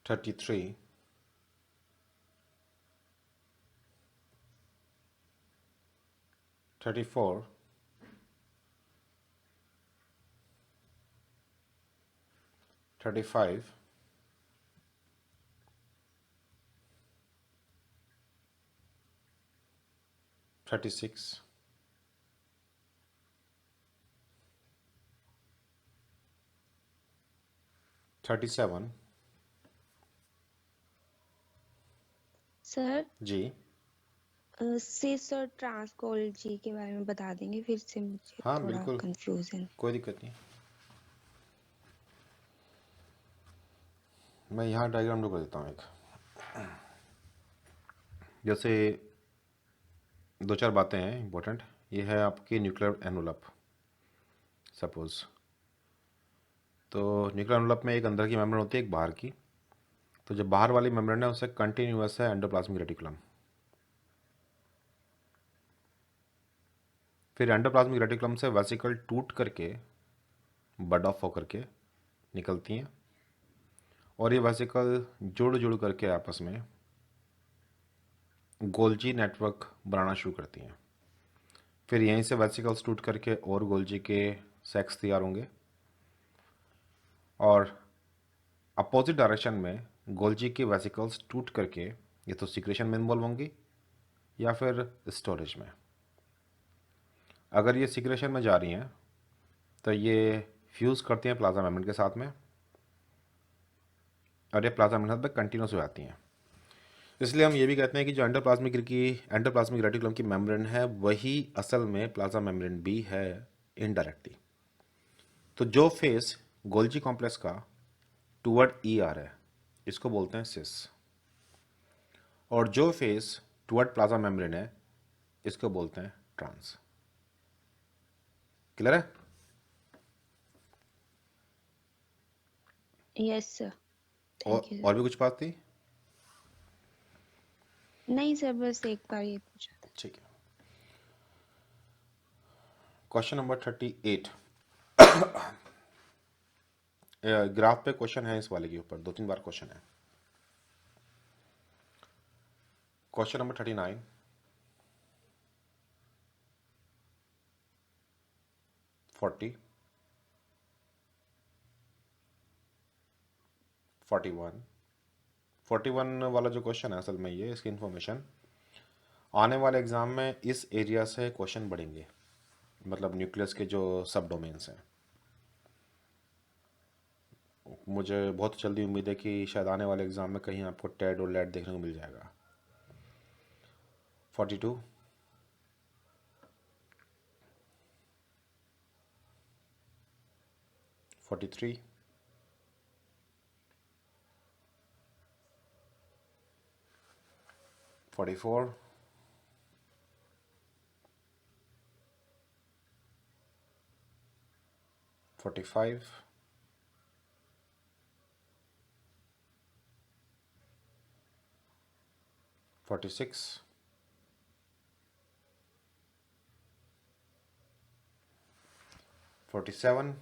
33, 34, 35, 36, 37, सर जी सिस और ट्रांसकोलॉजी के बारे में बता देंगे फिर से, मुझे हाँ थोड़ा बिल्कुल, कंफ्यूजन। कोई दिक्कत नहीं। मैं यहाँ डायग्राम ड्रॉ कर देता हूँ एक। जैसे दो चार बातें हैं इंपॉर्टेंट। ये है आपकी न्यूक्लियर एनवलप सपोज। तो न्यूक्लियर एनवलप में एक अंदर की मेम्ब्रेन होती है, एक बाहर की। तो जो बाहर वाली मेम्ब्रेन है उससे कंटिन्यूअस है एंडोप्लाज्मिक रेटिकुलम। फिर एंडोप्लाज्मिक रेटिकुलम से वेसिकल टूट करके बड ऑफ होकर के निकलती हैं, और ये वेसिकल जुड़ जुड़ करके आपस में गोल्जी नेटवर्क बनाना शुरू करती हैं। फिर यहीं से वेसिकल्स टूट करके और गोल्जी के सेक्स तैयार होंगे, और अपोजिट डायरेक्शन में गोल्जी की वेसिकल्स टूट करके ये तो सिक्रेशन में इन्वॉल्व होंगी या फिर स्टोरेज में। अगर ये सिक्रेशन में जा रही हैं तो ये फ्यूज़ करती हैं प्लाज्मा मेम्ब्रेन के साथ में, और ये प्लाज्मा मेम्ब्रेन के साथ में कंटिन्यूस हो जाती हैं। इसलिए हम ये भी कहते हैं कि जो एंडोप्लाज्मिक रेटिकुलम की मेम्ब्रेन है वही असल में प्लाज्मा मेम्ब्रेन भी है इनडायरेक्टली। तो जो फेस गोल्जी कॉम्प्लेक्स का टूवर्ड ई आ रहा है इसको बोलते हैं सिस, और जो फेस टुवर्ड प्लाज्मा मेम्ब्रेन है इसको बोलते हैं ट्रांस। क्लियर है? यस सर, थैंक यू और सर। भी कुछ बात थी? नहीं सर, बस एक बार ये पूछा था। ठीक है। Question number 38। ग्राफ पे क्वेश्चन है इस वाले के ऊपर, 2-3 बार क्वेश्चन है। Question number 39। 40, 41। 41 वाला जो क्वेश्चन है असल में ये इसकी इंफॉर्मेशन आने वाले एग्जाम में इस एरिया से क्वेश्चन बढ़ेंगे, मतलब न्यूक्लियस के जो सब डोमेन्स हैं। मुझे बहुत जल्दी उम्मीद है कि शायद आने वाले एग्जाम में कहीं आपको टेड और लेट देखने को मिल जाएगा। 42, 43, 44, 45, 46, 47,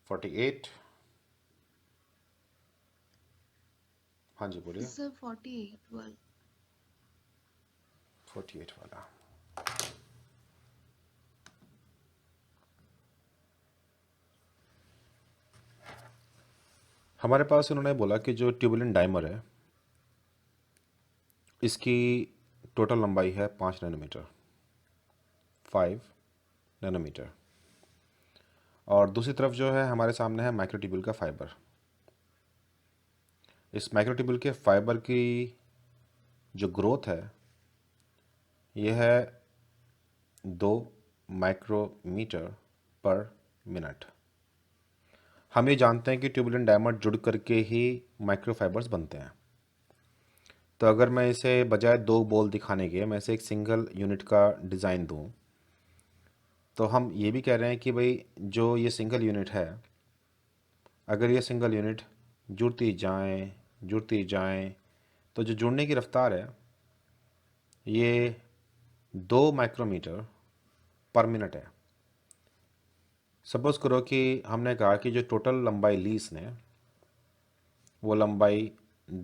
48। हाँ जी बोलिए। सर 48 वाला। 48 वाला। हमारे पास उन्होंने बोला कि जो ट्यूबुलेंट डायमर है इसकी टोटल लंबाई है 5 नैनोमीटर, 5 नैनोमीटर। और दूसरी तरफ जो है हमारे सामने है माइक्रोट्यूब्यूल का फाइबर। इस माइक्रोट्यूब्यूल के फाइबर की जो ग्रोथ है यह है 2 माइक्रोमीटर पर मिनट। हम ये जानते हैं कि ट्यूबुलेंट डायमर जुड़ करके ही माइक्रोफाइबर्स बनते हैं। तो अगर मैं इसे बजाय 2 बॉल दिखाने के मैं इसे एक सिंगल यूनिट का डिज़ाइन दूं तो हम ये भी कह रहे हैं कि भाई जो ये सिंगल यूनिट है, अगर ये सिंगल यूनिट जुड़ती जाएं तो जो जुड़ने की रफ्तार है ये 2 माइक्रोमीटर पर मिनट है। सपोज़ करो कि हमने कहा कि जो टोटल लंबाई ली इसने वो लंबाई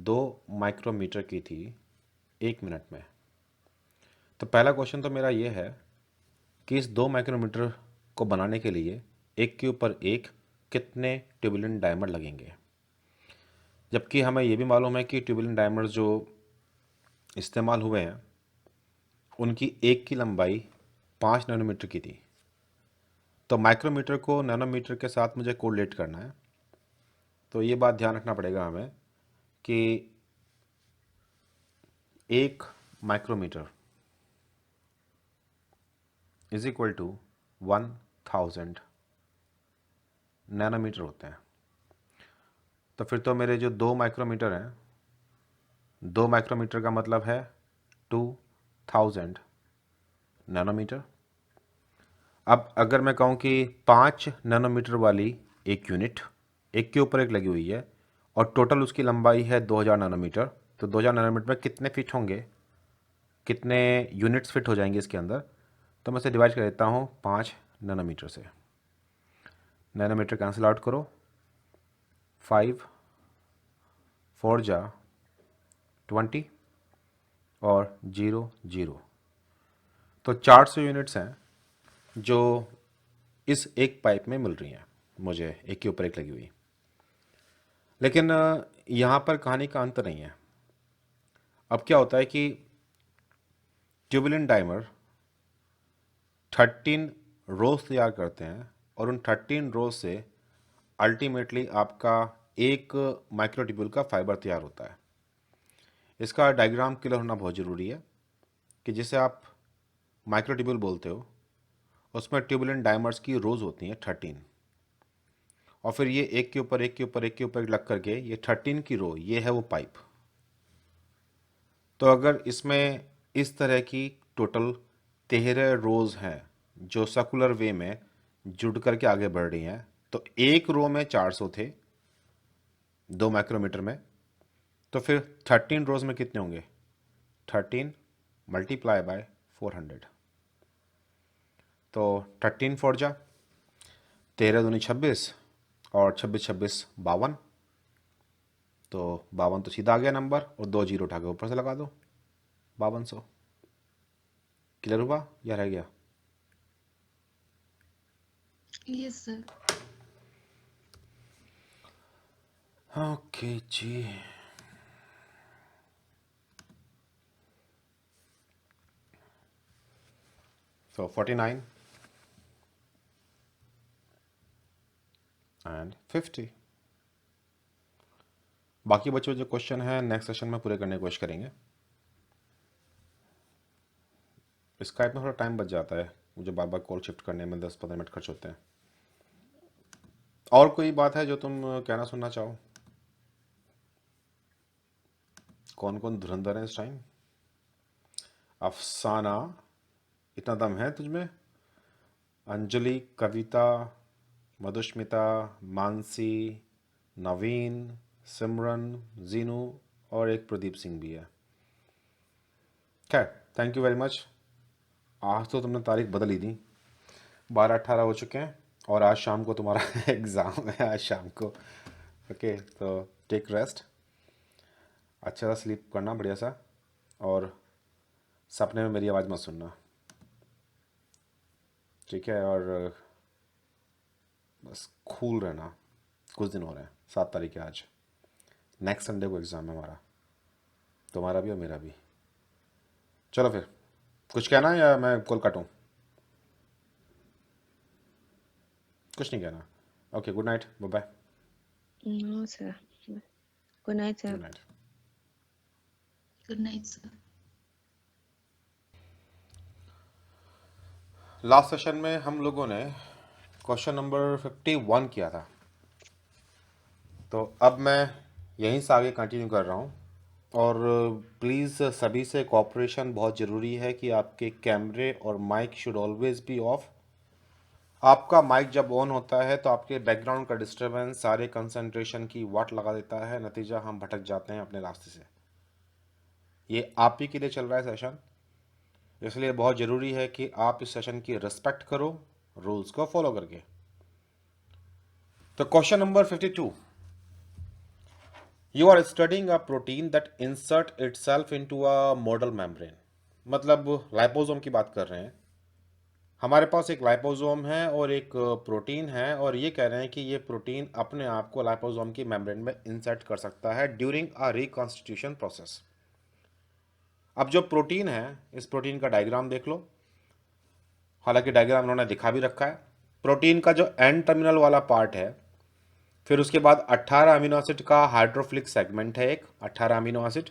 2 माइक्रोमीटर की थी 1 मिनट में। तो पहला क्वेश्चन तो मेरा ये है कि इस 2 माइक्रोमीटर को बनाने के लिए एक के ऊपर एक कितने ट्यूबुलेंट डायमर लगेंगे, जबकि हमें ये भी मालूम है कि ट्यूबुलेंट डायमर जो इस्तेमाल हुए हैं उनकी एक की लंबाई 5 नैनोमीटर की थी। तो माइक्रोमीटर को नैनोमीटर के साथ मुझे कोरिलेट करना है, तो ये बात ध्यान रखना पड़ेगा हमें कि 1 micrometre is equal to 1000 nanometre होते हैं। तो फिर तो मेरे जो 2 माइक्रोमीटर हैं, 2 माइक्रोमीटर का मतलब है 2000 नैनोमीटर। अब अगर मैं कहूँ कि 5 नैनोमीटर वाली एक यूनिट एक के ऊपर एक लगी हुई है और टोटल उसकी लंबाई है 2000 नैनोमीटर, तो 2000 नैनोमीटर में कितने फिट होंगे, कितने यूनिट्स फिट हो जाएंगे इसके अंदर? तो मैं इसे डिवाइड कर देता हूँ 5 नैनोमीटर से। नैनोमीटर कैंसिल आउट करो, 5 4 जा 20 और 0 0। तो 400 यूनिट्स हैं जो इस एक पाइप में मिल रही हैं मुझे, एक के ऊपर एक लगी हुई। लेकिन यहाँ पर कहानी का अंत नहीं है। अब क्या होता है कि ट्यूबुलेंट डायमर 13 रोज तैयार करते हैं और उन 13 रोज से अल्टीमेटली आपका एक माइक्रोट्यूब्यूल का फाइबर तैयार होता है। इसका डायग्राम क्लियर होना बहुत ज़रूरी है कि जिसे आप माइक्रोट्यूब्यूल बोलते हो उसमें ट्यूबुलेंट डायमर्स की रोज होती हैं 13। और फिर ये एक के ऊपर एक के ऊपर एक के ऊपर लग करके ये 13 की रो, ये है वो पाइप। तो अगर इसमें इस तरह की टोटल 13 रोज हैं जो सर्कुलर वे में जुड़ करके आगे बढ़ रही हैं, तो एक रो में 400 थे 2 माइक्रोमीटर में, तो फिर 13 रोज में कितने होंगे? 13 मल्टीप्लाई बाय 400। तो 13 फोर जा 13 दूनी 26 और 26 26 52। तो 52 तो सीधा आ गया नंबर, और 2 जीरो उठा के ऊपर से लगा दो, 5200। क्लियर हुआ या रह गया? Yes sir. ओके जी। So 49 and 50। बाकी बच्चों जो क्वेश्चन है नेक्स्ट सेशन में पूरे करने की कोशिश करेंगे। स्काइप में थोड़ा टाइम बच जाता है, मुझे बार बार कॉल शिफ्ट करने में 10-15 मिनट खर्च होते हैं। और कोई बात है जो तुम कहना सुनना चाहो? कौन कौन धुरंधर है इस टाइम? अफसाना, इतना दम है तुझमें? अंजलि, कविता, मधुष्मिता, मानसी, नवीन, सिमरन, जीनू और एक प्रदीप सिंह भी है। खैर, थैंक यू वेरी मच। आज तो तुमने तारीख बदल ही दी, 12-18 हो चुके हैं और आज शाम को तुम्हारा एग्ज़ाम है, आज शाम को। ओके, तो टेक रेस्ट, अच्छा सा स्लीप करना बढ़िया सा, और सपने में मेरी आवाज़ मत सुनना, ठीक है? और बस कूल रहना। कुछ दिन हो रहे हैं, 7 तारीख है आज, नेक्स्ट संडे को एग्ज़ाम है हमारा, तुम्हारा भी और मेरा भी। चलो फिर, कुछ कहना है या मैं कॉल काटूँ? कुछ नहीं कहना। Okay, good night, bye bye. No sir, good night sir. Good night. Good night sir. Last session में हम लोगों ने क्वेश्चन नंबर 51 किया था, तो अब मैं यहीं से आगे कंटिन्यू कर रहा हूँ। और प्लीज़ सभी से कोऑपरेशन बहुत ज़रूरी है कि आपके कैमरे और mic should always be off. आपका माइक जब ऑन होता है तो आपके बैकग्राउंड का डिस्टरबेंस सारे कंसंट्रेशन की वाट लगा देता है, नतीजा हम भटक जाते हैं अपने रास्ते से। ये आप ही के लिए चल रहा है सेशन, इसलिए बहुत ज़रूरी है कि आप इस सेशन की रिस्पेक्ट करो, रूल्स को फॉलो करके। तो question number 52, you are studying a protein that insert itself into a model membrane. मतलब लाइपोसोम की बात कर रहे हैं। हमारे पास एक लाइपोसोम है और एक प्रोटीन है, और ये कह रहे हैं कि ये प्रोटीन अपने आप को लाइपोसोम की मेम्ब्रेन में इंसर्ट कर सकता है ड्यूरिंग अ रिकॉन्स्टिट्यूशन प्रोसेस। अब जो प्रोटीन है, इस प्रोटीन का डायग्राम देख लो, हालांकि डायग्राम उन्होंने दिखा भी रखा है। प्रोटीन का जो एन टर्मिनल वाला पार्ट है, फिर उसके बाद 18 अमीनो एसिड का हाइड्रोफिलिक सेगमेंट है, एक 18 amino acid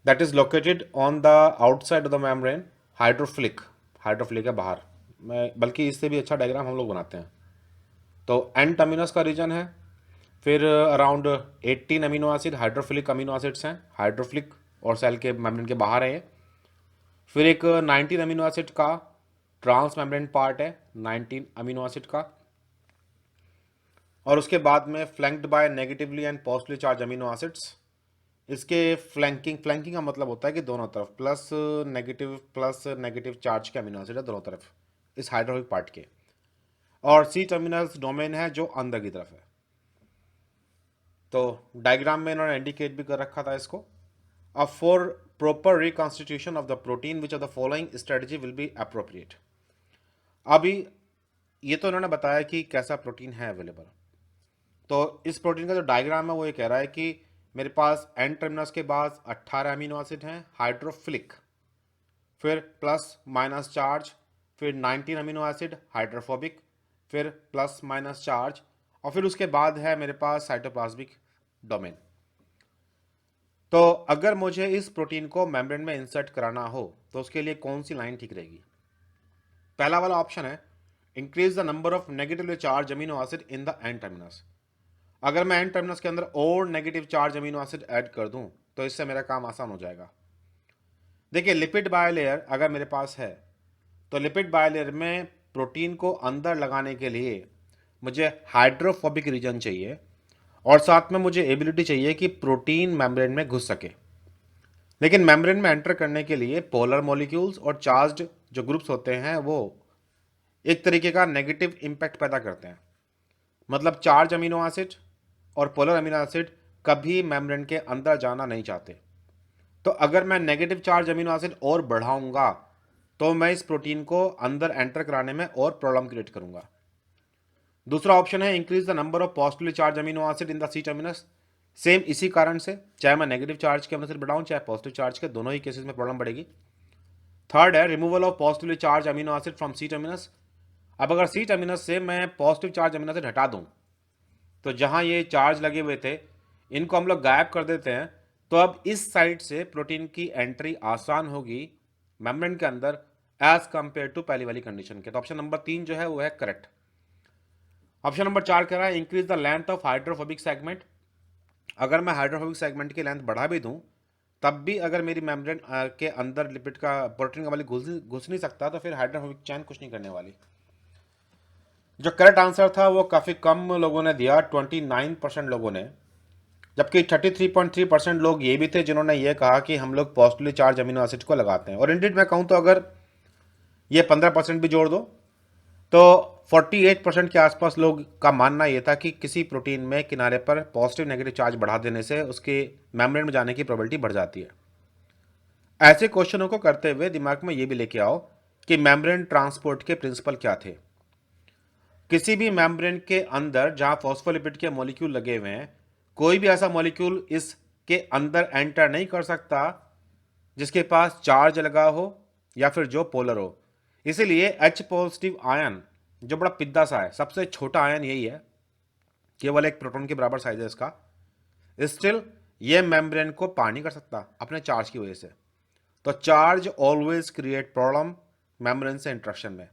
that is located on the outside of the membrane. Hydrophilic, hydrophilic है बाहर, मैं बल्कि इससे भी अच्छा डायग्राम हम लोग बनाते हैं। तो एन टर्मिनस का रीजन है, फिर around 18 amino acid hydrophilic amino acids हैं, हाइड्रोफिलिक और सेल के मेम्ब्रेन के बाहर है ये। फिर एक 19 अमीनो एसिड का ट्रांस मेम्ब्रेन पार्ट है, 19 अमीनो एसिड का, और उसके बाद में flanked by negatively and positively charge amino acids. इसके फ्लैंकिंग, फ्लैंकिंग का मतलब होता है कि दोनों तरफ प्लस नेगेटिव चार्ज के अमीनो एसिड है दोनों तरफ इस हाइड्रोफिलिक पार्ट के। और सी टर्मिनल्स डोमेन है जो अंदर की तरफ है। तो डायग्राम में इन्होंने इंडिकेट भी कर रखा था इसको। अब for proper reconstitution of the protein which of the following strategy will be appropriate. अभी ये तो इन्होंने बताया कि कैसा प्रोटीन है अवेलेबल, तो इस प्रोटीन का जो डायग्राम है वो ये कह रहा है कि मेरे पास एन टर्मिनस के बाद 18 अमीनो एसिड हैं हाइड्रोफिलिक, फिर प्लस माइनस चार्ज, फिर 19 अमीनो एसिड हाइड्रोफोबिक, फिर प्लस माइनस चार्ज, और फिर उसके बाद है मेरे पास साइटोप्लाज्मिक डोमेन। तो अगर मुझे इस प्रोटीन को मेम्ब्रेन में इंसर्ट कराना हो तो उसके लिए कौन सी लाइन ठीक रहेगी? पहला वाला ऑप्शन है increase the number of negatively charge amino acid in the N terminus. अगर मैं एन टर्मिनस के अंदर और negative charge amino acid add कर दूं तो इससे मेरा काम आसान हो जाएगा। देखिए, लिपिड बायलेयर अगर मेरे पास है तो लिपिड बायलेयर में प्रोटीन को अंदर लगाने के लिए मुझे हाइड्रोफोबिक रीजन चाहिए और साथ में मुझे एबिलिटी चाहिए कि प्रोटीन मेम्ब्रेन में घुस सके। लेकिन मेम्ब्रेन में एंटर करने के लिए पोलर मॉलिक्यूल्स और चार्ज्ड जो ग्रुप्स होते हैं वो एक तरीके का नेगेटिव इंपैक्ट पैदा करते हैं। मतलब चार्ज अमीनो एसिड और पोलर अमीनो एसिड कभी मेम्ब्रेन के अंदर जाना नहीं चाहते। तो अगर मैं नेगेटिव चार्ज अमीनो एसिड और बढ़ाऊंगा तो मैं इस प्रोटीन को अंदर एंटर कराने में और प्रॉब्लम क्रिएट करूंगा। दूसरा ऑप्शन है increase the number of positively charge amino acid in the C terminus. Same इसी कारण से चाहे मैं नेगेटिव चार्ज के अमीनो एसिड बढ़ाऊं चाहे पॉजिटिव चार्ज के, दोनों ही केसेस में प्रॉब्लम बढ़ेगी। थर्ड है removal of positively charge amino acid from C terminus. अब अगर सी टर्मिनस से मैं पॉजिटिव चार्ज अमीनो एसिड हटा दूं तो जहां ये चार्ज लगे हुए थे इनको हम लोग गायब कर देते हैं, तो अब इस साइड से प्रोटीन की एंट्री आसान होगी मेम्ब्रेन के अंदर एज कंपेयर टू पहली वाली कंडीशन के। तो ऑप्शन नंबर 3 जो है वो है करेक्ट। ऑप्शन नंबर 4 कह रहा है increase the length of hydrophobic segment. अगर मैं हाइड्रोफोबिक सेगमेंट की लेंथ बढ़ा भी दूं तब भी अगर मेरी मेम्ब्रेन के अंदर लिपिड का प्रोटीन का वाली घुस नहीं सकता तो फिर हाइड्रोफोबिक चैन कुछ नहीं करने वाली। जो करेक्ट आंसर था वो काफ़ी कम लोगों ने दिया, 29% लोगों ने, जबकि 33.3% लोग ये भी थे जिन्होंने ये कहा कि हम लोग पॉजिटिवली चार्ज अमीनो एसिड को लगाते हैं। और इंडिड मैं कहूँ तो अगर ये 15% भी जोड़ दो तो 48% के आसपास लोग का मानना ये था कि किसी प्रोटीन में किनारे पर पॉजिटिव नेगेटिव चार्ज बढ़ा देने से उसके मेम्ब्रेन में जाने की प्रोबेबिलिटी बढ़ जाती है। ऐसे क्वेश्चनों को करते हुए दिमाग में ये भी लेके आओ कि मेम्ब्रेन ट्रांसपोर्ट के प्रिंसिपल क्या थे। किसी भी मेम्ब्रेन के अंदर जहां फॉस्फोलिपिड के मॉलिक्यूल लगे हुए हैं, कोई भी ऐसा मॉलिक्यूल इसके अंदर एंटर नहीं कर सकता जिसके पास चार्ज लगा हो या फिर जो पोलर हो। इसीलिए H पॉजिटिव आयन जो बड़ा पिद्दा सा है, सबसे छोटा आयन यही है, केवल एक प्रोटॉन के बराबर साइज है इसका, स्टिल ये मेम्ब्रेन को पार नहीं कर सकता अपने चार्ज की वजह से। तो charge always create problem membrane से इंटरेक्शन में।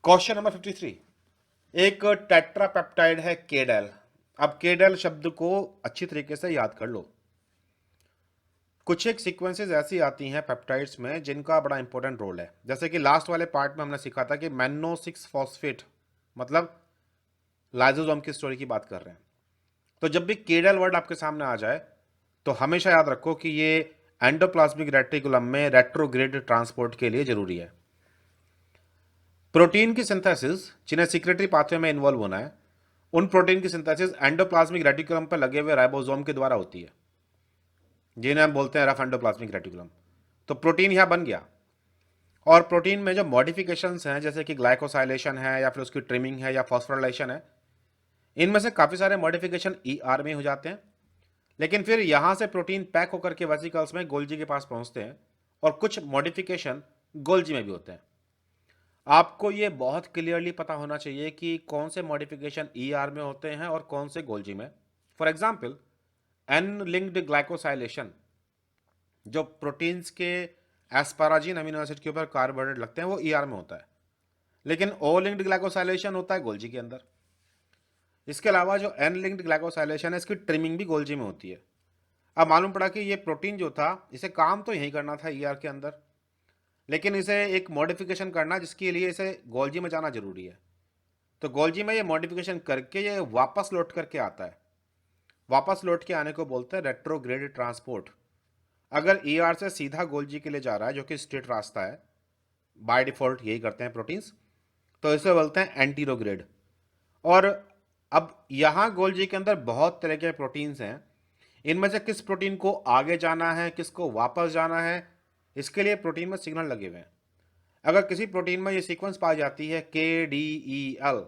क्वेश्चन नंबर 53, एक टेट्रापेप्टाइड है केडेल। अब केडेल शब्द को अच्छी तरीके से याद कर लो। कुछ एक सीक्वेंसेस ऐसी आती हैं पेप्टाइड्स में जिनका बड़ा इंपॉर्टेंट रोल है। जैसे कि लास्ट वाले पार्ट में हमने सीखा था कि मैनो 6 फॉस्फेट मतलब लाइसोसोम की स्टोरी की बात कर रहे हैं। तो जब भी केडेल वर्ड आपके सामने आ जाए तो हमेशा याद रखो कि ये एंडोप्लाज्मिक रेटिकुलम में रेट्रोग्रेड ट्रांसपोर्ट के लिए जरूरी है। प्रोटीन की सिंथेसिस जिन्हें सिक्रेटरी पाथवे में इन्वॉल्व होना है, उन प्रोटीन की सिंथेसिस एंडोप्लाज्मिक रेटिकुलम पर लगे हुए राइबोसोम के द्वारा होती है, जिन्हें हम बोलते हैं रफ एंडोप्लाज्मिक रेटिकुलम। तो प्रोटीन यहां बन गया। और प्रोटीन में जो मॉडिफिकेशंस हैं जैसे कि ग्लाइकोसाइलेशन है या फिर उसकी ट्रिमिंग है या फॉस्फोराइलेशन है, इनमें से काफ़ी सारे मॉडिफिकेशन ER में हो जाते हैं। लेकिन फिर यहां से प्रोटीन पैक होकर के वेसिकल्स में गोल्जी के पास पहुंचते हैं और कुछ मॉडिफिकेशन गोल्जी में भी होते हैं। आपको ये बहुत क्लियरली पता होना चाहिए कि कौन से मॉडिफिकेशन ER में होते हैं और कौन से गोल्जी में। For example N linked glycosylation जो प्रोटीन्स के एस्पाराजीन अमीनो एसिड के ऊपर कार्बोहाइड्रेट लगते हैं वो ER में होता है, लेकिन O लिंक्ड ग्लाइकोसाइलेशन होता है गोल्जी के अंदर। इसके अलावा जो N लिंक्ड ग्लाइकोसाइलेशन है इसकी ट्रिमिंग भी गोल्जी में होती है। अब मालूम पड़ा कि ये प्रोटीन जो था इसे काम तो यही करना था ER के अंदर, लेकिन इसे एक मॉडिफिकेशन करना जिसके लिए इसे गोल्जी में जाना जरूरी है। तो गोल्जी में ये मॉडिफिकेशन करके ये वापस लौट करके आता है। वापस लौट के आने को बोलते हैं रेट्रोग्रेड ट्रांसपोर्ट। अगर ER से सीधा गोल्जी के लिए जा रहा है जो कि स्ट्रेट रास्ता है, बाय डिफॉल्ट यही करते हैं प्रोटीन्स, तो इसे बोलते हैं एंटीरोग्रेड। और अब यहां गोल्जी के अंदर बहुत तरह के प्रोटीन्स हैं, इनमें से किस प्रोटीन को आगे जाना है किसको वापस जाना है, इसके लिए प्रोटीन में सिग्नल लगे हुए हैं। अगर किसी प्रोटीन में ये सीक्वेंस पाई जाती है KDEL,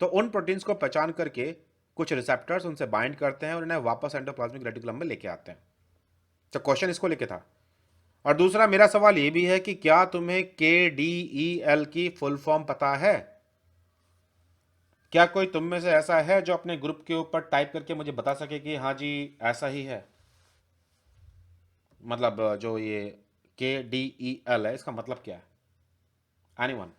तो उन प्रोटीन्स को पहचान करके कुछ रिसेप्टर्स उनसे बाइंड करते हैं और इन्हें वापस एंडोप्लाज्मिक रेटिकुलम में लेके आते हैं। तो क्वेश्चन इसको लेके था। और दूसरा मेरा सवाल ये भी है कि क्या तुम्हें KDEL की फुल फॉर्म पता है? क्या कोई तुम में से ऐसा है जो अपने ग्रुप के ऊपर टाइप करके मुझे बता सके कि हाँ जी ऐसा ही है? मतलब जो ये KDEL है इसका मतलब क्या है? एनीवन?